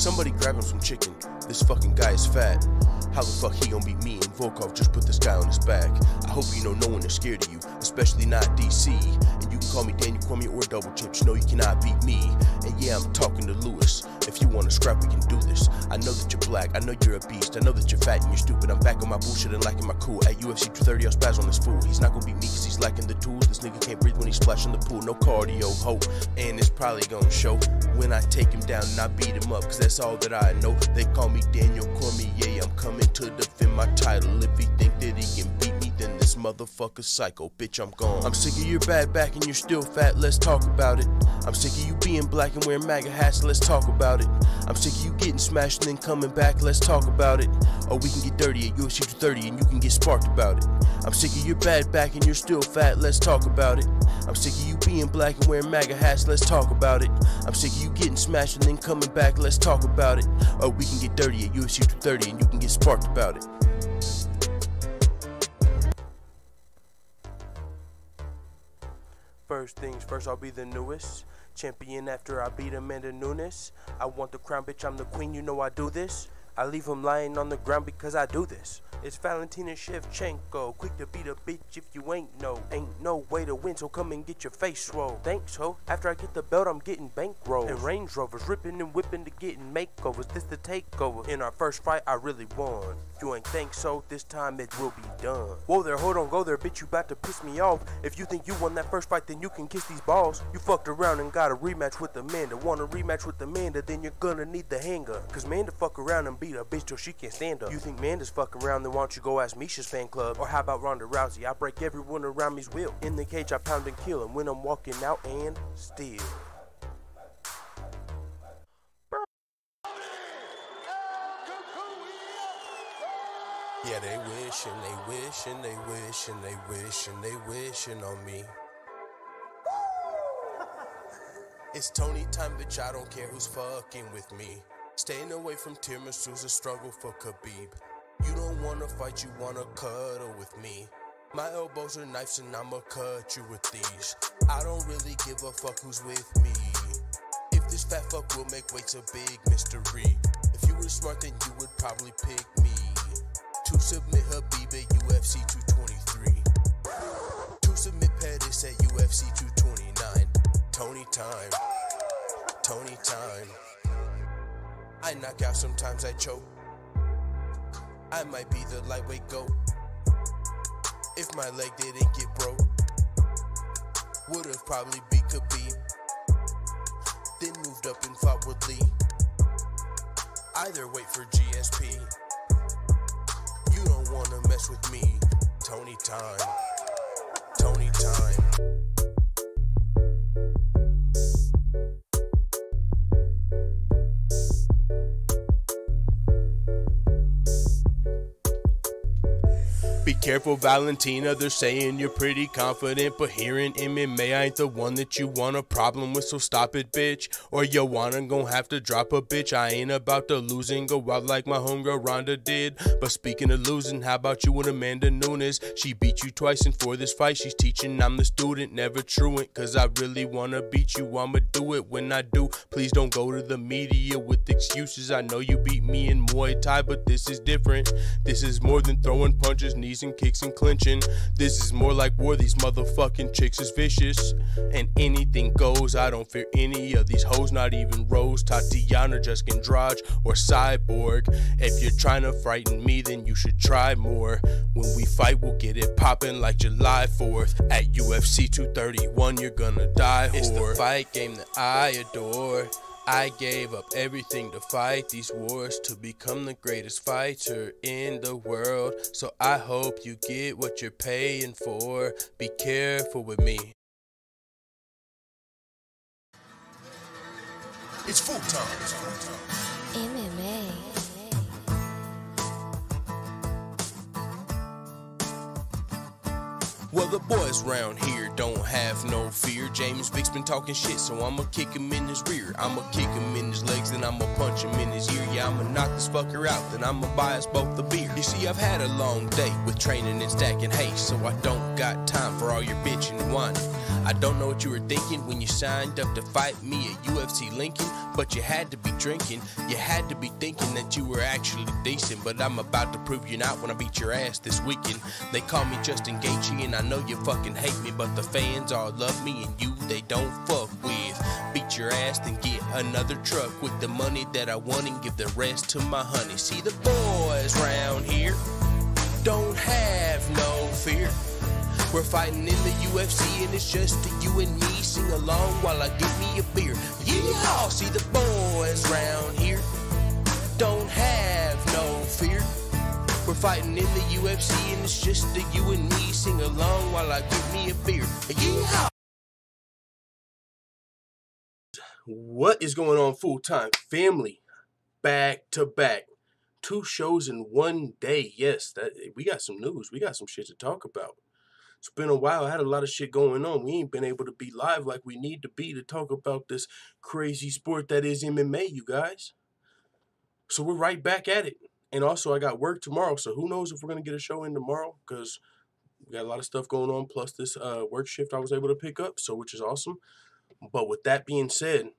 Somebody grab him some chicken. This fucking guy is fat. How the fuck he gon' beat me? And Volkan just put this guy on his back. I hope you know no one is scared of you, especially not DC. And you can call me Daniel Cormier or Double Chips. You know you cannot beat me. And yeah, I'm talking to Lewis. If you wanna scrap, we can do this. I know that you're black, I know you're a beast. I know that you're fat and you're stupid. I'm back on my bullshit and lacking my cool. At UFC 230, I'll spaz on this fool. He's not gonna beat me cause he's lacking the tools. This nigga can't breathe when he's splashing the pool. No cardio, hope. And it's probably gonna show when I take him down and I beat him up, cause that's all that I know. They call me Daniel Cormier. I'm coming to defend my title. If he think that he can beat me, then this motherfucker's psycho. Bitch, I'm gone. I'm sick of your bad back and you're still fat. Let's talk about it. I'm sick of you being black and wearing MAGA hats. Let's talk about it. I'm sick of you getting smashed and then coming back. Let's talk about it. Or we can get dirty at UFC 230 and you can get sparked about it. I'm sick of your bad back and you're still fat. Let's talk about it. I'm sick of you being black and wearing MAGA hats. Let's talk about it. I'm sick of you getting smashed and then coming back. Let's talk about it. Or we can get dirty at UFC 230 and you can get sparked about it. First things first, I'll be the newest champion after I beat Amanda Nunes. I want the crown, bitch, I'm the queen, you know I do this. I leave him lying on the ground because I do this. It's Valentina Shevchenko, quick to beat a bitch if you ain't no way to win, so come and get your face rolled. Thanks, ho. After I get the belt, I'm getting bankrolls. And Range Rovers, ripping and whipping to getting makeovers. This the takeover. In our first fight, I really won. If you ain't think so, this time it will be done. Whoa there, hold on, go there, bitch, you about to piss me off. If you think you won that first fight, then you can kiss these balls. You fucked around and got a rematch with Amanda. Want a rematch with Amanda, then you're gonna need the handgun. Cause Amanda fuck around and beat a bitch till she can't stand up. You think Amanda's fucking around, then why don't you go ask Misha's fan club? Or how about Ronda Rousey? I break everyone around me's will. In the cage, I pound and kill him when I'm walking out and still. Yeah, they wishing, they wishing, they wishing, they wishing, they wishing on me. It's Tony time, bitch, I don't care who's fucking with me. Staying away from tiramisu's a struggle for Khabib. You don't wanna fight, you wanna cuddle with me. My elbows are knives and I'ma cut you with these. I don't really give a fuck who's with me. If this fat fuck will make weights a big mystery. If you were smart, then you would probably pick me to submit Khabib at UFC 223. To submit Pettis at UFC 229. Tony time. Tony time. I knock out, sometimes I choke. I might be the lightweight GOAT. If my leg didn't get broke, would've probably beat Khabib. Then moved up and fought with Lee. Either wait for GSP. You don't wanna mess with me. Tony time. Tony time. Be careful, Valentina, they're saying you're pretty confident, but here in MMA I ain't the one that you want a problem with, so stop it, bitch. Or you wanna gon' have to drop a bitch. I ain't about to lose and go out like my homegirl Ronda did. But speaking of losing, how about you and Amanda Nunes? She beat you twice, and for this fight she's teaching I'm the student, never truant. Cause I really wanna beat you, I'ma do it. When I do, please don't go to the media with excuses. I know you beat me in Muay Thai, but this is different. This is more than throwing punches, knees and kicks and clinching. This is more like war. These motherfucking chicks is vicious, and anything goes. I don't fear any of these hoes, not even Rose, Tatiana, just Andrade, or Cyborg. If you're trying to frighten me, then you should try more. When we fight, we'll get it poppin' like July 4th. At UFC 231, you're gonna die, whore. It's the fight game that I adore. I gave up everything to fight these wars, to become the greatest fighter in the world. So I hope you get what you're paying for. Be careful with me. It's full time. MMA. Well, the boys round here don't have no fear. James Vick's been talking shit, so I'ma kick him in his rear. I'ma kick him in his legs, then I'ma punch him in his ear. Yeah, I'ma knock this fucker out, then I'ma buy us both a beer. You see, I've had a long day with training and stacking hay, so I don't got time for all your bitching and whining. I don't know what you were thinking when you signed up to fight me at UFC Lincoln, but you had to be drinking. You had to be thinking that you were actually decent, but I'm about to prove you're not when I beat your ass this weekend. They call me Justin Gaethje, and I know you fucking hate me, but the fans all love me, and you they don't fuck with. Beat your ass, then get another truck with the money that I won and give the rest to my honey. See, the boys round here don't have no fear. We're fighting in the UFC and it's just you and me. Sing along while I get me a beer. Yeah, see, the boys round here don't have no fear. We're fighting in the UFC and it's just you and me. Sing along while I get me a beer. Yeah. What is going on, full-time family? Back to back. 2 shows in one day. Yes, we got some news. We got some shit to talk about. It's been a while. I had a lot of shit going on. We ain't been able to be live like we need to be to talk about this crazy sport that is MMA, you guys. So we're right back at it. And also, I got work tomorrow, so who knows if we're going to get a show in tomorrow, because we got a lot of stuff going on, plus this work shift I was able to pick up, so which is awesome. But with that being said,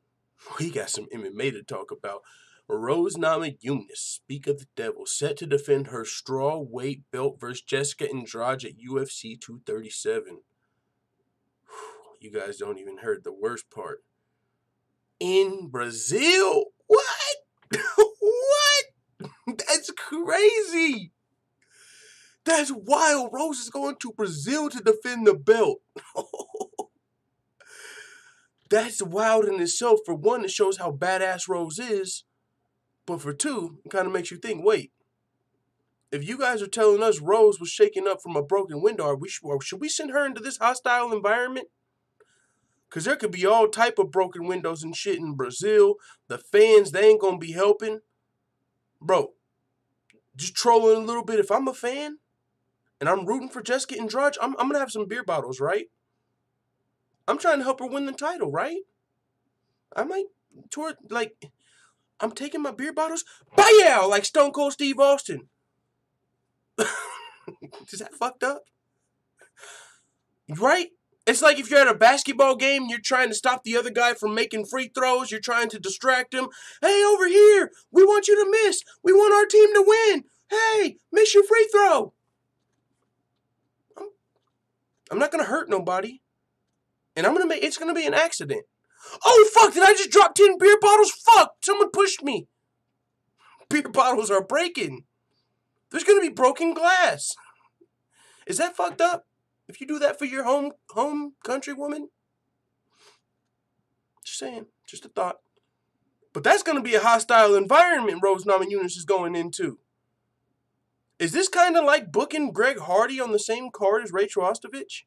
we got some MMA to talk about. Rose Namajunas, speak of the devil, set to defend her straw weight belt versus Jessica Andrade at UFC 237. You guys don't even heard the worst part. In Brazil? What? What? That's crazy. That's wild. Rose is going to Brazil to defend the belt. That's wild in itself. For one, it shows how badass Rose is. But for two, it kind of makes you think, wait, if you guys are telling us Rose was shaken up from a broken window, should we send her into this hostile environment? Because there could be all type of broken windows and shit in Brazil. The fans, they ain't going to be helping. Bro, just trolling a little bit. If I'm a fan and I'm rooting for Jessica Andrade, I'm going to have some beer bottles, right? I'm trying to help her win the title, right? I might, I'm taking my beer bottles, bam, like Stone Cold Steve Austin. Is that fucked up? Right? It's like if you're at a basketball game, you're trying to stop the other guy from making free throws, you're trying to distract him. Hey, over here, we want you to miss. We want our team to win. Hey, miss your free throw. I'm not going to hurt nobody. And it's going to be an accident. Oh, fuck, did I just drop 10 beer bottles? Fuck, someone pushed me. Beer bottles are breaking. There's going to be broken glass. Is that fucked up? If you do that for your home country woman? Just saying, just a thought. But that's going to be a hostile environment Rose Namajunas is going into. Is this kind of like booking Greg Hardy on the same card as Rachel Ostovich?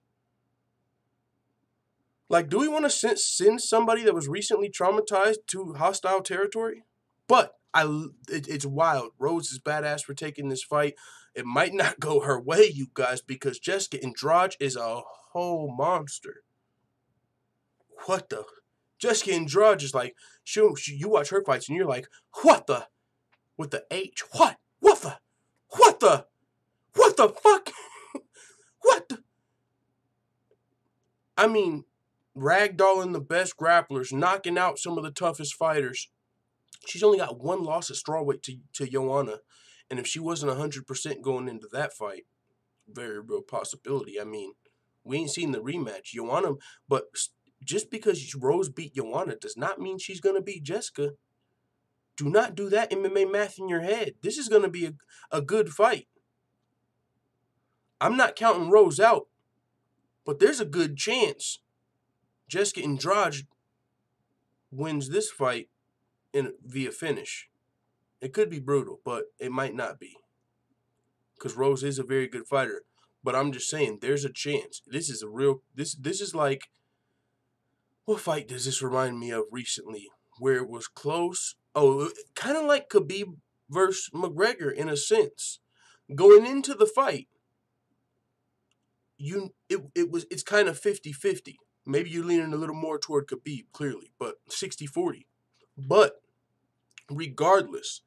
Like, do we want to send somebody that was recently traumatized to hostile territory? But it's wild. Rose is badass for taking this fight. It might not go her way, you guys, because Jessica Andrade is a whole monster. What the? Jessica Andrade is like, you watch her fights and you're like, what the? With the H? What? What the? What the? What the fuck? What the? I mean, ragdolling the best grapplers, knocking out some of the toughest fighters. She's only got one loss at strawweight to Joanna. And if she wasn't 100% going into that fight, very real possibility. I mean, we ain't seen the rematch. Joanna, but just because Rose beat Joanna does not mean she's going to beat Jessica. Do not do that MMA math in your head. This is going to be a good fight. I'm not counting Rose out, but there's a good chance Jessica Andrade wins this fight via finish. It could be brutal, but it might not be. Because Rose is a very good fighter. But I'm just saying, there's a chance. This is a real... This is like... What fight does this remind me of recently? Where it was close? Oh, kind of like Khabib versus McGregor in a sense. Going into the fight, it's kind of 50-50. Maybe you're leaning a little more toward Khabib, clearly, but 60-40. But regardless,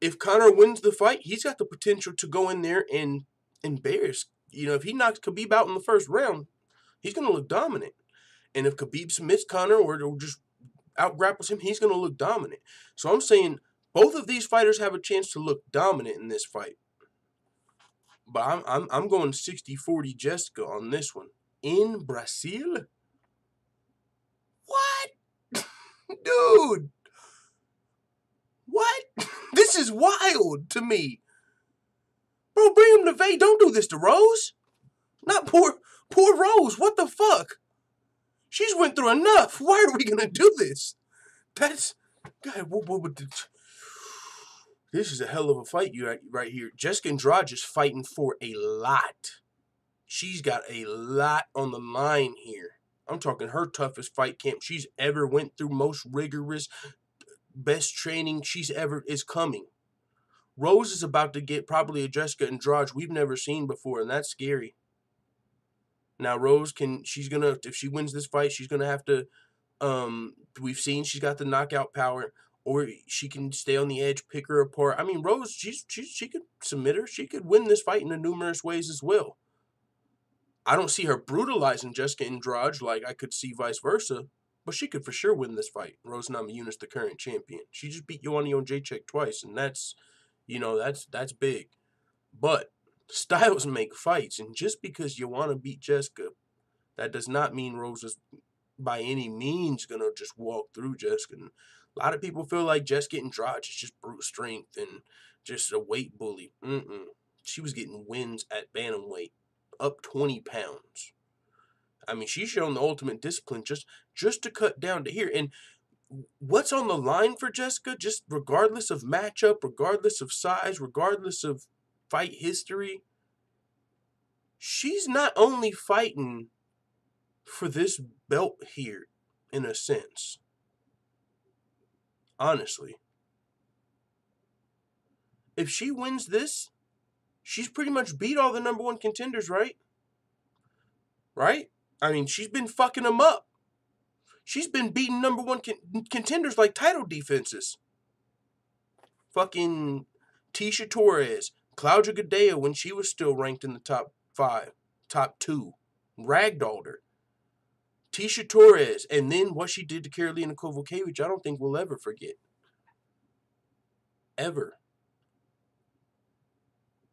if Conor wins the fight, he's got the potential to go in there and embarrass. If he knocks Khabib out in the first round, he's going to look dominant. And if Khabib submits Conor or just out-grapples him, he's going to look dominant. So I'm saying both of these fighters have a chance to look dominant in this fight. But I'm going 60-40 Jessica on this one. In Brazil? What? Dude! What? This is wild to me. Bro, bring him to Vegas. Don't do this to Rose. Not poor Rose. What the fuck? She's went through enough. Why are we going to do this? That's... God, this is a hell of a fight right here. Jessica Andrade is fighting for a lot. She's got a lot on the line here. I'm talking her toughest fight camp she's ever went through, most rigorous, best training she's ever is coming. Rose is about to get probably a Jessica Andrade we've never seen before, and that's scary. Now Rose if she wins this fight, she's gonna have to we've seen she's got the knockout power, or she can stay on the edge, pick her apart. I mean, Rose, she could submit her. She could win this fight in numerous ways as well. I don't see her brutalizing Jessica Andrade like I could see vice versa, but she could for sure win this fight. Rose Namajunas, the current champion. She just beat Joanna Jędrzejczyk twice, and that's big. But styles make fights, and just because you want to beat Jessica, that does not mean Rose is by any means going to just walk through Jessica. And a lot of people feel like Jessica Andrade is just brute strength and just a weight bully. She was getting wins at bantamweight, up 20 pounds. I mean, she's shown the ultimate discipline just to cut down to here. And what's on the line for Jessica, just regardless of matchup, regardless of size, regardless of fight history, she's not only fighting for this belt here, in a sense. Honestly. If she wins this, she's pretty much beat all the number one contenders, right? Right? I mean, she's been fucking them up. She's been beating number one contenders like title defenses. Fucking Tisha Torres, Claudia Gadelha when she was still ranked in the top 5, top 2. Ragdolled her. Tisha Torres, and then what she did to Karolina Kowalkiewicz, I don't think we'll ever forget. Ever.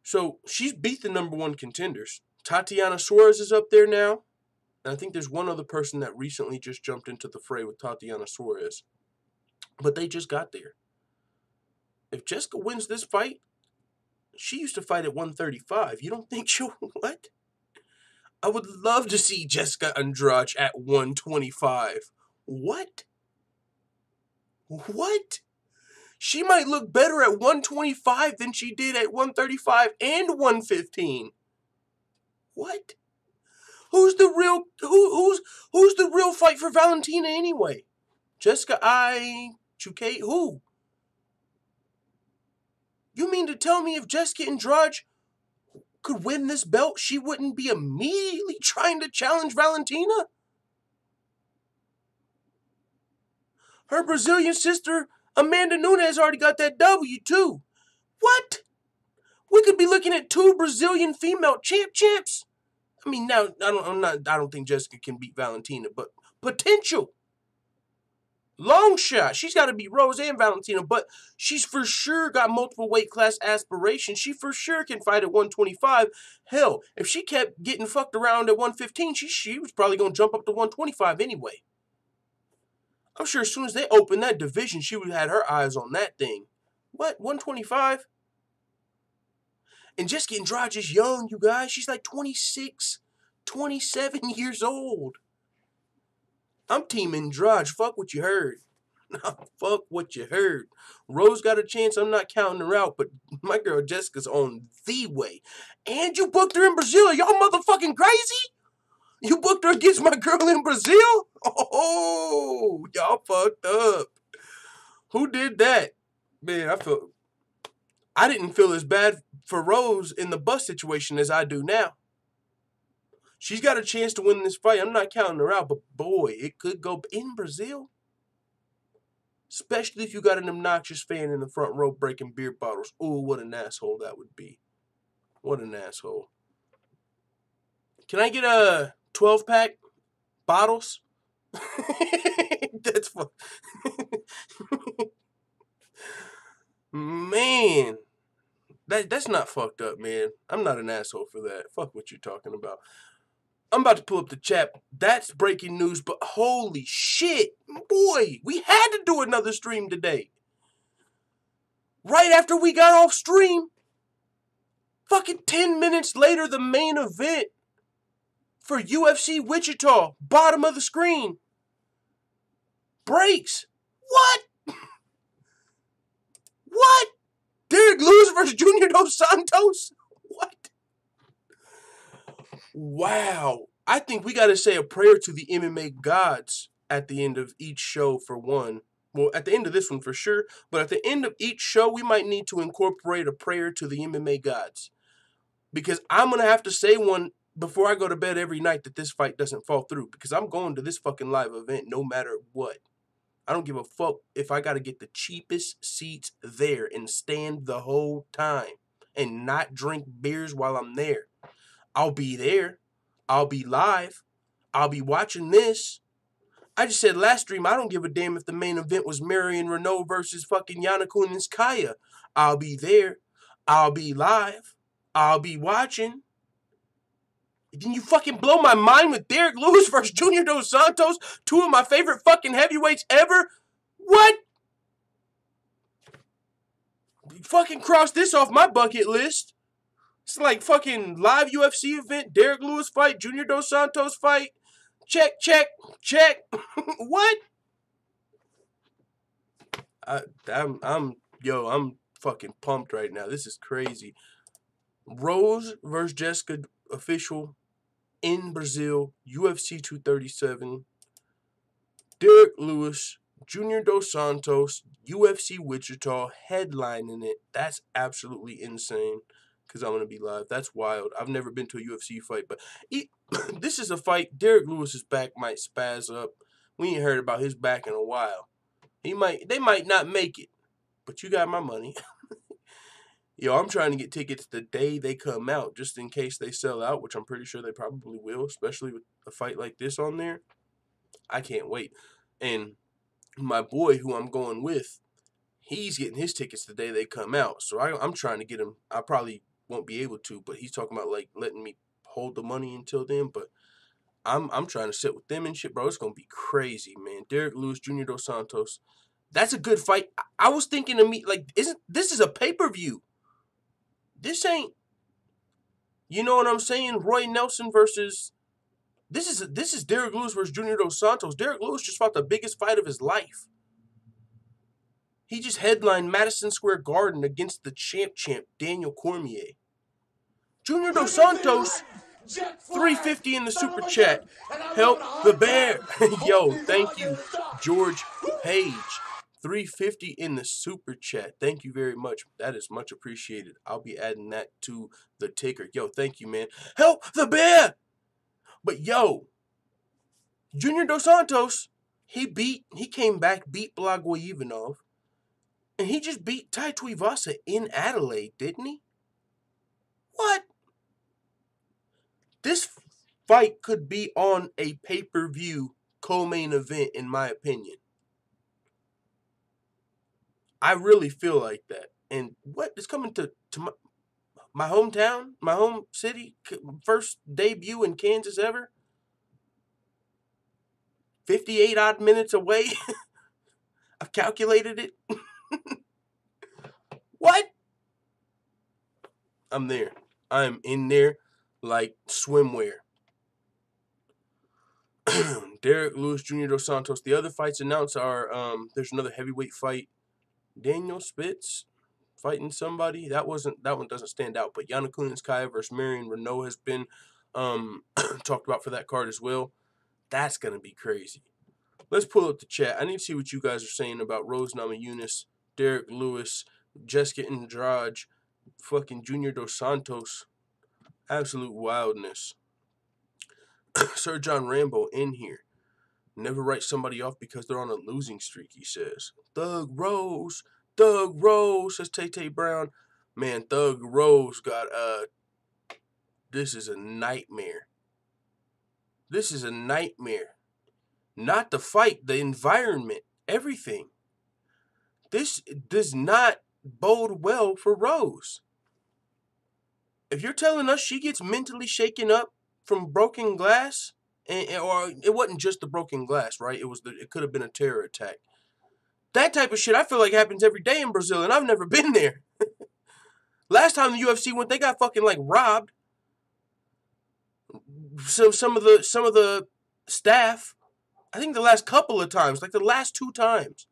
So, she's beat the number one contenders. Tatiana Suarez is up there now. And I think there's one other person that recently just jumped into the fray with Tatiana Suarez. But they just got there. If Jessica wins this fight, she used to fight at 135. You don't think she'll... What? I would love to see Jessica Andrade at 125. What? What? She might look better at 125 than she did at 135 and 115. What? Who's the real fight for Valentina anyway? Jessica Chukai? Who? You mean to tell me if Jessica Andrade could win this belt, she wouldn't be immediately trying to challenge Valentina? Her Brazilian sister, Amanda Nunes, already got that W, too. What? We could be looking at 2 Brazilian female champs. I mean, now, I don't think Jessica can beat Valentina, but potential. Long shot. She's got to beat Rose and Valentina, but she's for sure got multiple weight class aspirations. She for sure can fight at 125. Hell, if she kept getting fucked around at 115, she was probably going to jump up to 125 anyway. I'm sure as soon as they opened that division, she would have had her eyes on that thing. What, 125? And Jessica Andrade is young, you guys. She's like 26, 27 years old. I'm Team Andrade. Fuck what you heard. Fuck what you heard. Rose got a chance. I'm not counting her out, but my girl Jessica's on the way. And you booked her in Brazil. Are y'all motherfucking crazy? You booked her against my girl in Brazil? Oh, y'all fucked up. Who did that? Man, I didn't feel as bad for Rose in the bus situation as I do now. She's got a chance to win this fight. I'm not counting her out, but boy, it could go in Brazil. Especially if you got an obnoxious fan in the front row breaking beer bottles. Ooh, what an asshole that would be. What an asshole. Can I get a 12-pack bottles? That's fun. Man. That's not fucked up, man. I'm not an asshole for that. Fuck what you're talking about. I'm about to pull up the chat. That's breaking news, but holy shit. Boy, we had to do another stream today. Right after we got off stream, fucking 10 minutes later, the main event for UFC Wichita, bottom of the screen, breaks. What? What? Derrick Lewis versus Junior Dos Santos? What? Wow. I think we got to say a prayer to the MMA gods at the end of each show for one. Well, at the end of this one for sure, but at the end of each show, we might need to incorporate a prayer to the MMA gods. Because I'm going to have to say one before I go to bed every night that this fight doesn't fall through. Because I'm going to this fucking live event no matter what. I don't give a fuck if I got to get the cheapest seats there and stand the whole time and not drink beers while I'm there. I'll be there. I'll be live. I'll be watching this. I just said last stream, I don't give a damn if the main event was Marion Renault versus fucking Namajunas. I'll be there. I'll be live. I'll be watching. Then you fucking blow my mind with Derrick Lewis versus Junior Dos Santos, two of my favorite fucking heavyweights ever. What? You fucking cross this off my bucket list. It's like fucking live UFC event, Derrick Lewis fight, Junior Dos Santos fight. Check, check, check. What? I'm fucking pumped right now. This is crazy. Rose versus Jessica official in Brazil, UFC 237. Derrick Lewis, Junior Dos Santos, UFC Wichita, headlining it. That's absolutely insane because I'm going to be live. That's wild. I've never been to a UFC fight, but this is a fight. Derrick Lewis's back might spaz up. We ain't heard about his back in a while. They might not make it, but you got my money. Yo, I'm trying to get tickets the day they come out, just in case they sell out, which I'm pretty sure they probably will, especially with a fight like this on there. I can't wait. And my boy, who I'm going with, he's getting his tickets the day they come out. So I'm trying to get him. I probably won't be able to, but he's talking about like letting me hold the money until then. But I'm trying to sit with them and shit, bro. It's gonna be crazy, man. Derrick Lewis, Junior Dos Santos. That's a good fight. I was thinking to me, like, this is a pay-per-view. This ain't, you know what I'm saying? Roy Nelson versus, this is Derrick Lewis versus Junior Dos Santos. Derrick Lewis just fought the biggest fight of his life. He just headlined Madison Square Garden against the champ Daniel Cormier. Junior Dos Santos, $3.50 in the super chat. Help the bear. Yo, thank you, George Page. $3.50 in the super chat. Thank you very much. That is much appreciated. I'll be adding that to the ticker. Yo, thank you, man. Help the bear. But yo, Junior Dos Santos, he came back, beat Blagojevic, and he just beat Tai Tuivasa in Adelaide, didn't he? What? This fight could be on a pay-per-view co-main event, in my opinion. I really feel like that. And what is coming to my hometown, my home city, first debut in Kansas ever? 58 odd minutes away. I've calculated it. What? I'm there. I'm in there like swimwear. Derrick Lewis, Junior Dos Santos. The other fights announced are there's another heavyweight fight. Daniel Spitz fighting somebody. That one doesn't stand out. But Yana Kunitskaya versus Marion Renault has been talked about for that card as well. That's gonna be crazy. Let's pull up the chat. I need to see what you guys are saying about Rose Namajunas, Derrick Lewis, Jessica Andrade, fucking Junior Dos Santos. Absolute wildness. Sir John Rambo in here. Never write somebody off because they're on a losing streak, he says. Thug Rose, says Tay Brown. Man, Thug Rose got, this is a nightmare. This is a nightmare. Not the fight, the environment, everything. This does not bode well for Rose. If you're telling us she gets mentally shaken up from broken glass, or it wasn't just the broken glass, right? It could have been a terror attack. That type of shit I feel like happens every day in Brazil, and I've never been there. Last time the UFC went, they got fucking like robbed. So some of the staff, I think the last couple of times, like the last 2 times.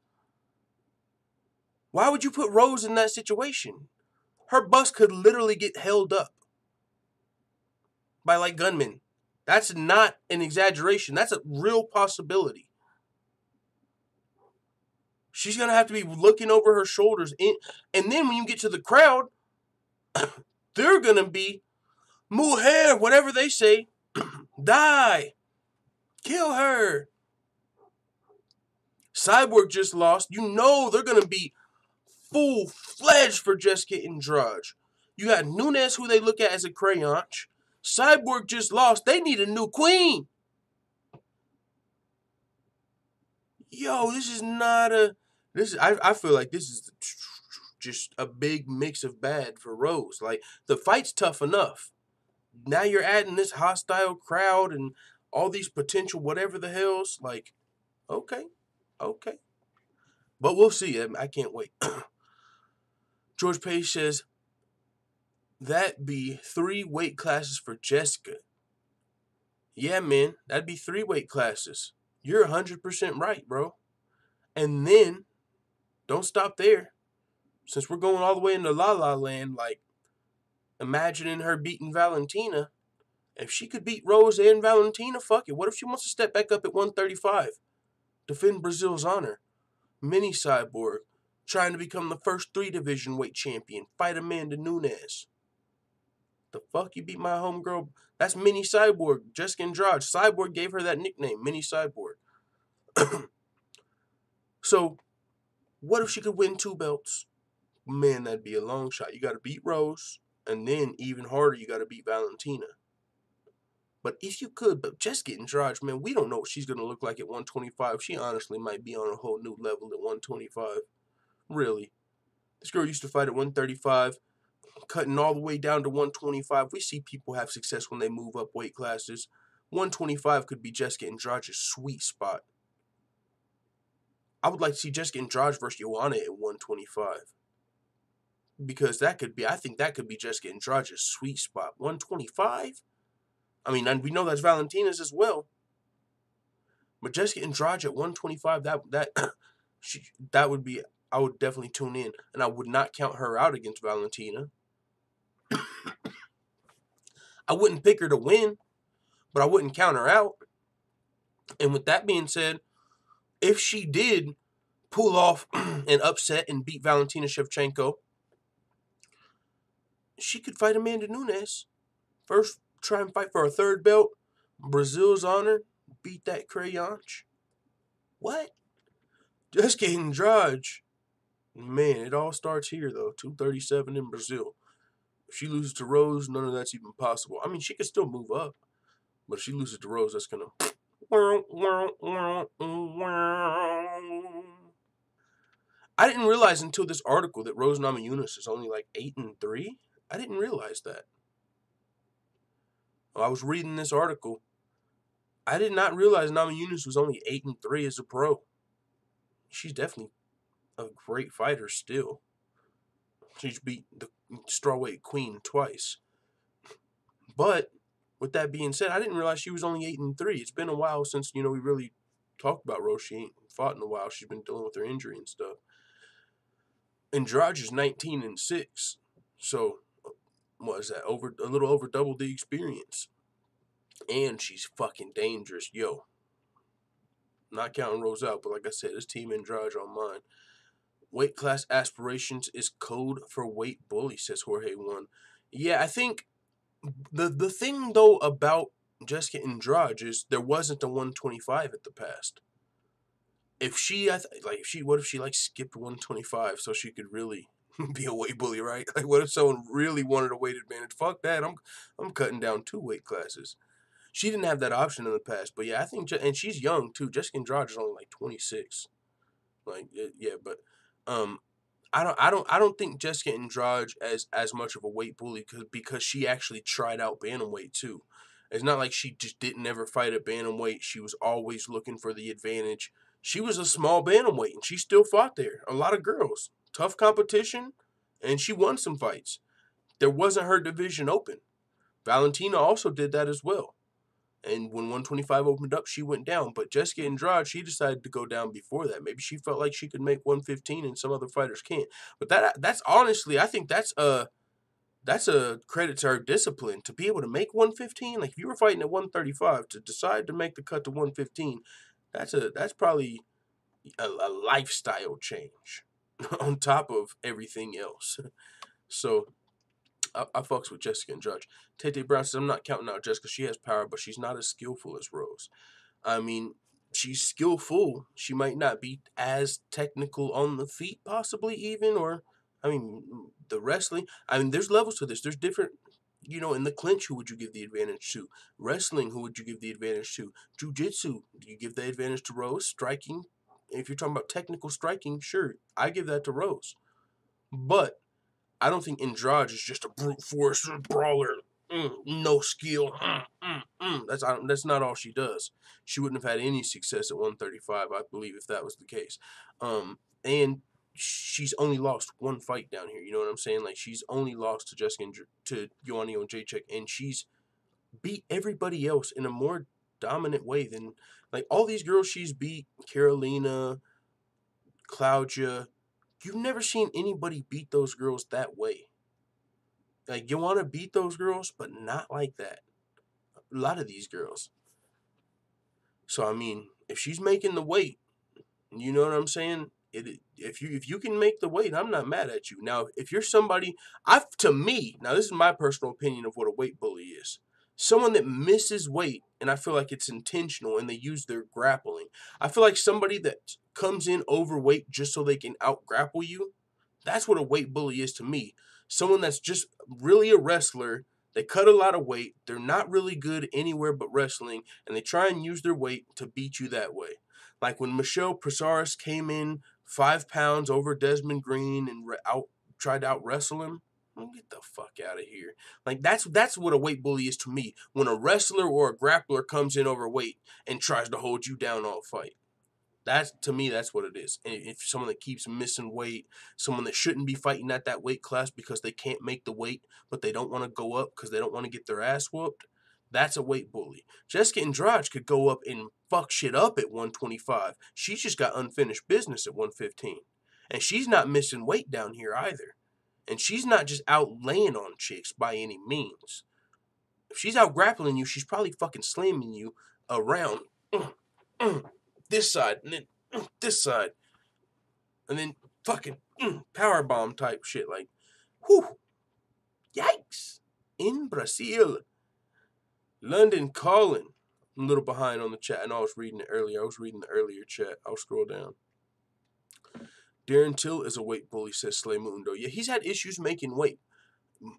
Why would you put Rose in that situation? Her bus could literally get held up by like gunmen. That's not an exaggeration. That's a real possibility. She's going to have to be looking over her shoulders. And then when you get to the crowd, they're going to be, mujer, whatever they say, die, kill her. Cyborg just lost. You know they're going to be full-fledged for Jessica Andrade. You got Nunes, who they look at as a crayonch. Cyborg just lost. They need a new queen. Yo, this is not a... I feel like this is just a big mix of bad for Rose. Like, the fight's tough enough. Now you're adding this hostile crowd and all these potential whatever the hell's. Like, okay. But we'll see. I can't wait. George Page says, that be 3 weight classes for Jessica. Yeah, man, that'd be 3 weight classes. You're 100% right, bro. And then, don't stop there. Since we're going all the way into La La Land, like, imagining her beating Valentina. If she could beat Rose and Valentina, fuck it. What if she wants to step back up at 135? Defend Brazil's honor. Mini Cyborg. Trying to become the first 3 division weight champion. Fight Amanda Nunes. The fuck, you beat my homegirl? That's Mini Cyborg. Jessica Andrade. Cyborg gave her that nickname. Mini Cyborg. So, what if she could win 2 belts? Man, that'd be a long shot. You got to beat Rose. And then, even harder, you got to beat Valentina. But if you could, but Jessica Andrade, man, we don't know what she's going to look like at 125. She honestly might be on a whole new level at 125. Really. This girl used to fight at 135, cutting all the way down to 125. We see people have success when they move up weight classes. 125 could be Jessica Andrade's sweet spot. I would like to see Jessica Andrade versus Joanna at 125. Because that could be, I think that could be Jessica Andrade's sweet spot. 125? I mean, and we know that's Valentina's as well. But Jessica Andrade at 125, that would be, I would definitely tune in. And I would not count her out against Valentina. I wouldn't pick her to win, but I wouldn't count her out. And with that being said, if she did pull off an upset and beat Valentina Shevchenko, she could fight Amanda Nunes. First, try and fight for a 3rd belt. Brazil's honor. Beat that crayonch. What? Jessica Andrade. Man, it all starts here, though. 237 in Brazil. If she loses to Rose, none of that's even possible. I mean, she could still move up. But if she loses to Rose, that's going to... I didn't realize until this article that Rose Namajunas is only like 8-3. I didn't realize that. I was reading this article. I did not realize Namajunas was only 8-3 as a pro. She's definitely a great fighter still. She's beat the strawweight queen twice. But with that being said, I didn't realize she was only 8-3. It's been a while since, we really talked about Rose. She ain't fought in a while. She's been dealing with her injury and stuff. Andrade is 19-6. So, what is that? A little over double the experience. And she's fucking dangerous. Yo. Not counting Rose out, but like I said, this team Andrade on mine. Weight class aspirations is code for weight bully, says Jorge 1. Yeah, I think the thing, though, about Jessica Andrade is there wasn't a 125 at the past. If she, what if she like skipped 125 so she could really be a weight bully, right? Like, what if someone really wanted a weight advantage? Fuck that. I'm cutting down 2 weight classes. She didn't have that option in the past, but yeah, I think, and she's young too. Jessica Andrade is only like 26. Like, yeah, but I don't think Jessica Andrade as much of a weight bully because she actually tried out bantamweight too. It's not like she just didn't ever fight at bantamweight. She was always looking for the advantage. She was a small bantamweight and she still fought there. A lot of girls, tough competition, and she won some fights. There wasn't her division open. Valentina also did that as well. And when 125 opened up, she went down. But Jessica Andrade, she decided to go down before that. Maybe she felt like she could make 115 and some other fighters can't. But that's honestly, I think that's a credit to her discipline to be able to make 115. Like, if you were fighting at 135 to decide to make the cut to 115, that's probably a lifestyle change on top of everything else. So I fucks with Jessica Andrade. Tete Brown says, I'm not counting out Jessica. She has power, but she's not as skillful as Rose. I mean, she's skillful. She might not be as technical on the feet, possibly even, or, I mean, the wrestling. I mean, there's levels to this. There's different, in the clinch, who would you give the advantage to? Wrestling, who would you give the advantage to? Jiu-jitsu, do you give the advantage to Rose? Striking, if you're talking about technical striking, sure, I give that to Rose. But I don't think Andrade is just a brute force brawler. No skill. That's not all she does. She wouldn't have had any success at 135, I believe, if that was the case. And she's only lost 1 fight down here. You know what I'm saying? Like, she's only lost to Joanna Jędrzejczyk, and she's beat everybody else in a more dominant way than, like, all these girls she's beat. Carolina, Claudia. You've never seen anybody beat those girls that way. Like, you want to beat those girls, but not like that. A lot of these girls. So, I mean, if she's making the weight, you know what I'm saying? If you can make the weight, I'm not mad at you. Now, if you're somebody, to me, now this is my personal opinion of what a weight bully is. Someone that misses weight, and I feel like it's intentional, and they use their grappling. I feel like somebody that comes in overweight just so they can out-grapple you, that's what a weight bully is to me. Someone that's just really a wrestler, they cut a lot of weight, they're not really good anywhere but wrestling, and they try and use their weight to beat you that way. Like when Michelle Prasaris came in 5 pounds over Desmond Green and tried to out-wrestle him, get the fuck out of here. Like, that's what a weight bully is to me. When a wrestler or a grappler comes in overweight and tries to hold you down all fight. To me, that's what it is. And if someone that keeps missing weight, someone that shouldn't be fighting at that weight class because they can't make the weight, but they don't want to go up because they don't want to get their ass whooped, that's a weight bully. Jessica Andrade could go up and fuck shit up at 125. She's just got unfinished business at 115. And she's not missing weight down here either. And she's not just out laying on chicks by any means. If she's out grappling you, she's probably fucking slamming you around this side, and then this side. And then fucking powerbomb type shit. Like, whew. Yikes. In Brazil. London calling. I'm a little behind on the chat. I know I was reading it earlier. I was reading the earlier chat. I'll scroll down. Darren Till is a weight bully, says Slay Mundo. Yeah, he's had issues making weight.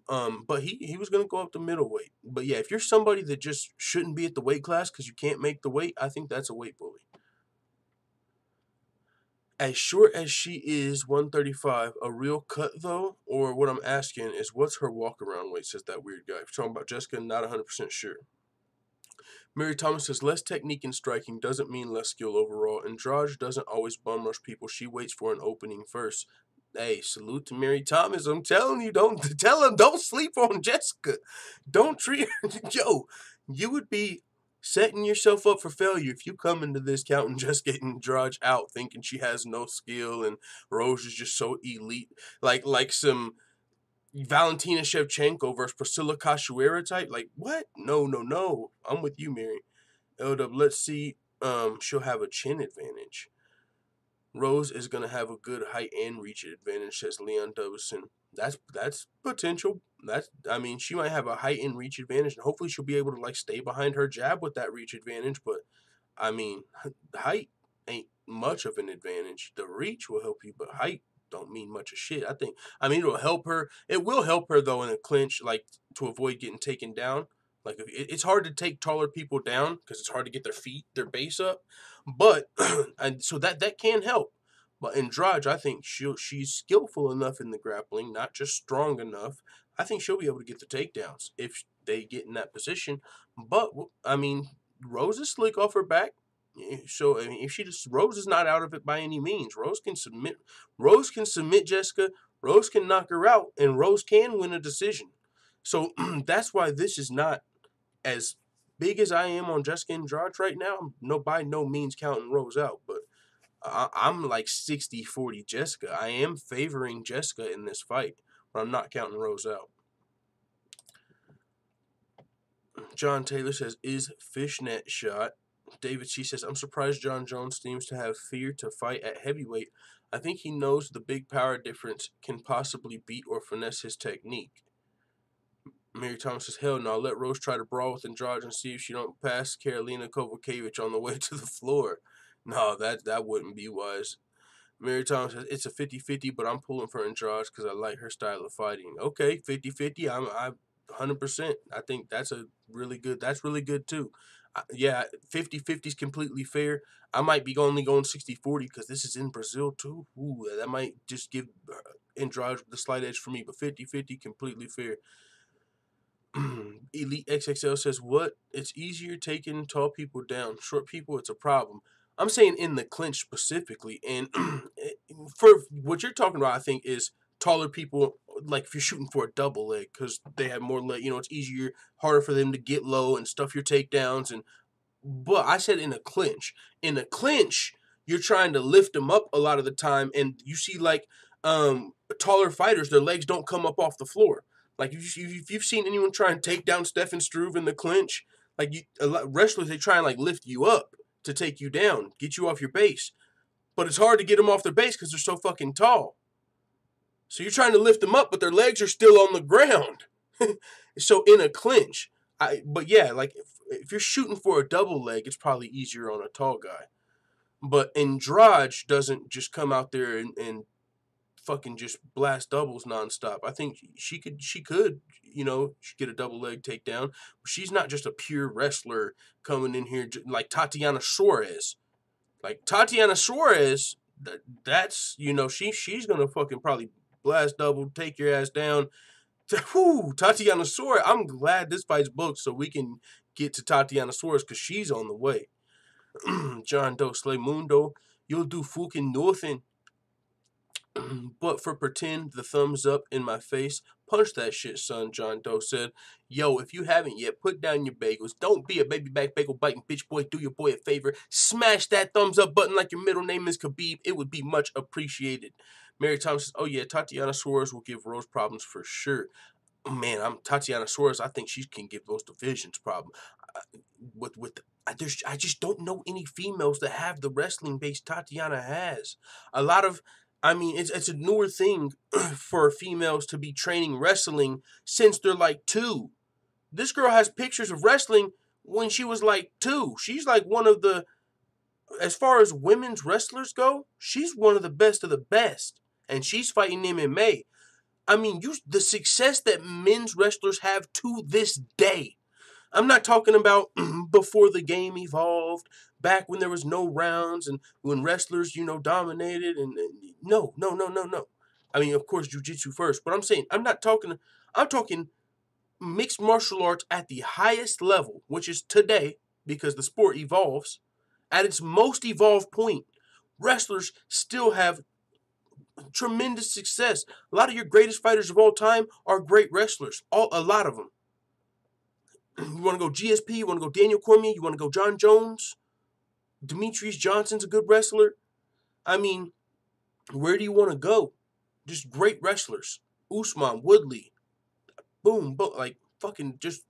But he was going to go up to middleweight. But yeah, if you're somebody that just shouldn't be at the weight class because you can't make the weight, I think that's a weight bully. As short as she is, 135, a real cut though? Or what I'm asking is, what's her walk-around weight, says that weird guy. If you're talking about Jessica, not 100% sure. Mary Thomas says, less technique in striking doesn't mean less skill overall. Andrade doesn't always bum rush people. She waits for an opening first. Hey, salute to Mary Thomas. I'm telling you, don't sleep on Jessica. Don't treat her. Yo, you would be setting yourself up for failure if you come into this counting just getting Andrade out thinking she has no skill and Rose is just so elite. Like some Valentina Shevchenko versus Priscilla Cachoeira type. Like, what? No. I'm with you, Mary. LW, let's see. She'll have a chin advantage. Rose is going to have a good height and reach advantage, says Leon Dobson. That's potential. I mean, she might have a height and reach advantage, and hopefully she'll be able to, like, stay behind her jab with that reach advantage. But, I mean, height ain't much of an advantage. The reach will help you, but height don't mean much of shit. I mean, it'll help her. It will help her, though, in a clinch, like, to avoid getting taken down. Like, it's hard to take taller people down because it's hard to get their base up. But, and so that can help. But Andrade, I think she's skillful enough in the grappling, not just strong enough. I think she'll be able to get the takedowns if they get in that position. But, I mean, Rose is slick off her back. So, I mean, Rose is not out of it by any means. Rose can submit Jessica. Rose can knock her out, and Rose can win a decision. So that's why this is not as big as I am on Jessica Andrade right now. I'm by no means counting Rose out, but I'm like 60-40 Jessica. I am favoring Jessica in this fight, but I'm not counting Rose out. John Taylor says, is fishnet shot. David C says, I'm surprised Jon Jones seems to have fear to fight at heavyweight. I think he knows the big power difference can possibly beat or finesse his technique. Mary Thomas says, hell no, let Rose try to brawl with Andrade and see if she don't pass Karolina Kowalkiewicz on the way to the floor. No, that wouldn't be wise. Mary Thomas says, it's a 50-50, but I'm pulling for Andrade because I like her style of fighting. Okay, 50-50, I'm 100%. I think that's really good too. Yeah, 50-50 is completely fair. I might be only going 60-40 because this is in Brazil too. Ooh, that might just give Andrade the slight edge for me, but 50-50, completely fair. Elite XXL says, what? It's easier taking tall people down. Short people, it's a problem. I'm saying in the clinch specifically. And for what you're talking about, I think, is taller people, like if you're shooting for a double leg, because they have more leg, it's easier, harder for them to get low and stuff your takedowns. But I said in a clinch. In a clinch, you're trying to lift them up a lot of the time. And you see, like, taller fighters, their legs don't come up off the floor. Like, if you've seen anyone try and take down Stefan Struve in the clinch, like, wrestlers, they try and, like, lift you up to take you down, get you off your base. But it's hard to get them off their base because they're so fucking tall. So you're trying to lift them up, but their legs are still on the ground. So in a clinch, but yeah, like, if you're shooting for a double leg, it's probably easier on a tall guy. But Andrade doesn't just come out there and fucking just blast doubles nonstop. I think she could, get a double leg takedown. She's not just a pure wrestler coming in here like Tatiana Suarez. Like Tatiana Suarez, that's she's gonna fucking probably blast double, take your ass down. Whew, Tatiana Suarez. I'm glad this fight's booked so we can get to Tatiana Suarez because she's on the way. John Doe Slay Mundo, you'll do fucking nothing. But for pretend, the thumbs up in my face. Punch that shit, son, John Doe said. Yo, if you haven't yet, put down your bagels. Don't be a baby back bagel biting bitch boy. Do your boy a favor. Smash that thumbs up button like your middle name is Khabib. It would be much appreciated. Mary Thomas says, oh yeah, Tatiana Suarez will give Rose problems for sure. Man, Tatiana Suarez. I think she can give those divisions problem. I just don't know any females that have the wrestling base Tatiana has. It's a newer thing for females to be training wrestling since they're like 2. This girl has pictures of wrestling when she was like 2. She's like one of the, as far as women's wrestlers go, she's one of the best. And she's fighting MMA. I mean, the success that men's wrestlers have to this day. I'm not talking about before the game evolved, back when there was no rounds and when wrestlers, dominated. And no. I mean, of course, jiu-jitsu first. But I'm talking mixed martial arts at the highest level, which is today, because the sport evolves. At its most evolved point, wrestlers still have tremendous success. A lot of your greatest fighters of all time are great wrestlers. A lot of them. You want to go GSP, you want to go Daniel Cormier, you want to go Jon Jones, Demetrius Johnson's a good wrestler. I mean, where do you want to go? Just great wrestlers. Usman, Woodley, boom, like fucking just,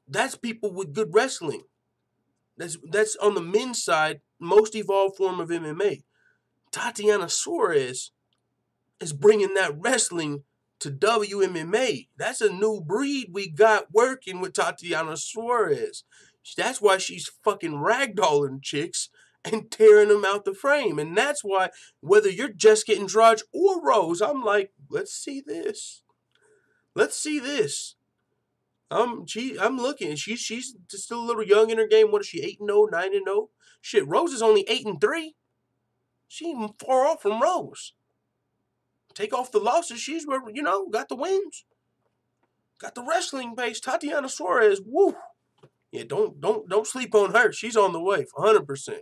that's people with good wrestling. That's on the men's side, most evolved form of MMA. Tatiana Suarez is bringing that wrestling to WMMA. That's a new breed we got working with Tatiana Suarez. That's why she's fucking ragdolling chicks and tearing them out the frame. And that's why, whether you're Jessica Andrade or Rose, I'm like, let's see this. Let's see this. I'm looking. She's still a little young in her game. What is she, 8-0, 9-0? Shit, Rose is only 8-3. She ain't far off from Rose. Take off the losses, she's, got the wins. Got the wrestling base. Tatiana Suarez, woo. Yeah, don't sleep on her. She's on the way, 100%.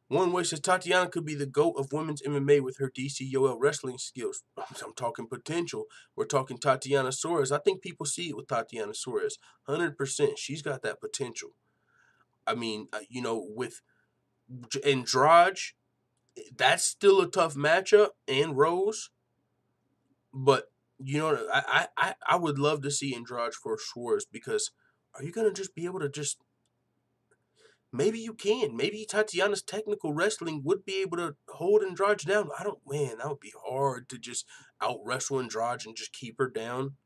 One way says Tatiana could be the GOAT of women's MMA with her DCUL wrestling skills. I'm talking potential. We're talking Tatiana Suarez. I think people see it with Tatiana Suarez. 100%. She's got that potential. I mean, with Andrade, that's still a tough matchup, and Rose. But, I would love to see Andrade for Suarez, because are you going to just be able to just... Maybe you can. Maybe Tatiana's technical wrestling would be able to hold Andrade down. Man, that would be hard to just out-wrestle Andrade and just keep her down.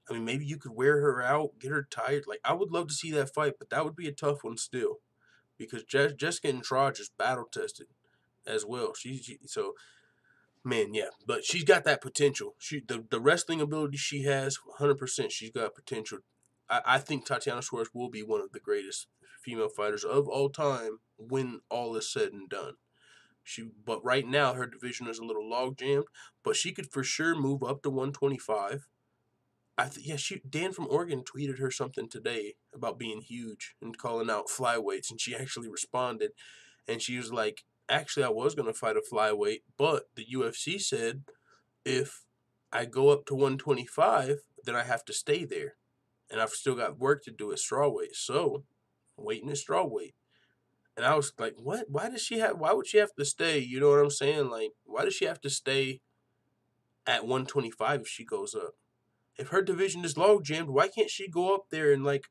I mean, maybe you could wear her out, get her tired. Like, I would love to see that fight, but that would be a tough one still. Because Jessica Andrade is battle-tested as well. So, man, yeah. But she's got that potential. The wrestling ability she has, 100%, she's got potential. I think Tatiana Suarez will be one of the greatest female fighters of all time when all is said and done. But right now, her division is a little log-jammed, but she could for sure move up to 125. Dan from Oregon tweeted her something today about being huge and calling out flyweights, and she actually responded, and she was like, actually, I was going to fight a flyweight, but the UFC said if I go up to 125, then I have to stay there. And I've still got work to do at strawweight. So, I'm waiting at strawweight. And I was like, what? Why would she have to stay? You know what I'm saying? Like, why does she have to stay at 125 if she goes up? If her division is log jammed, why can't she go up there and, like,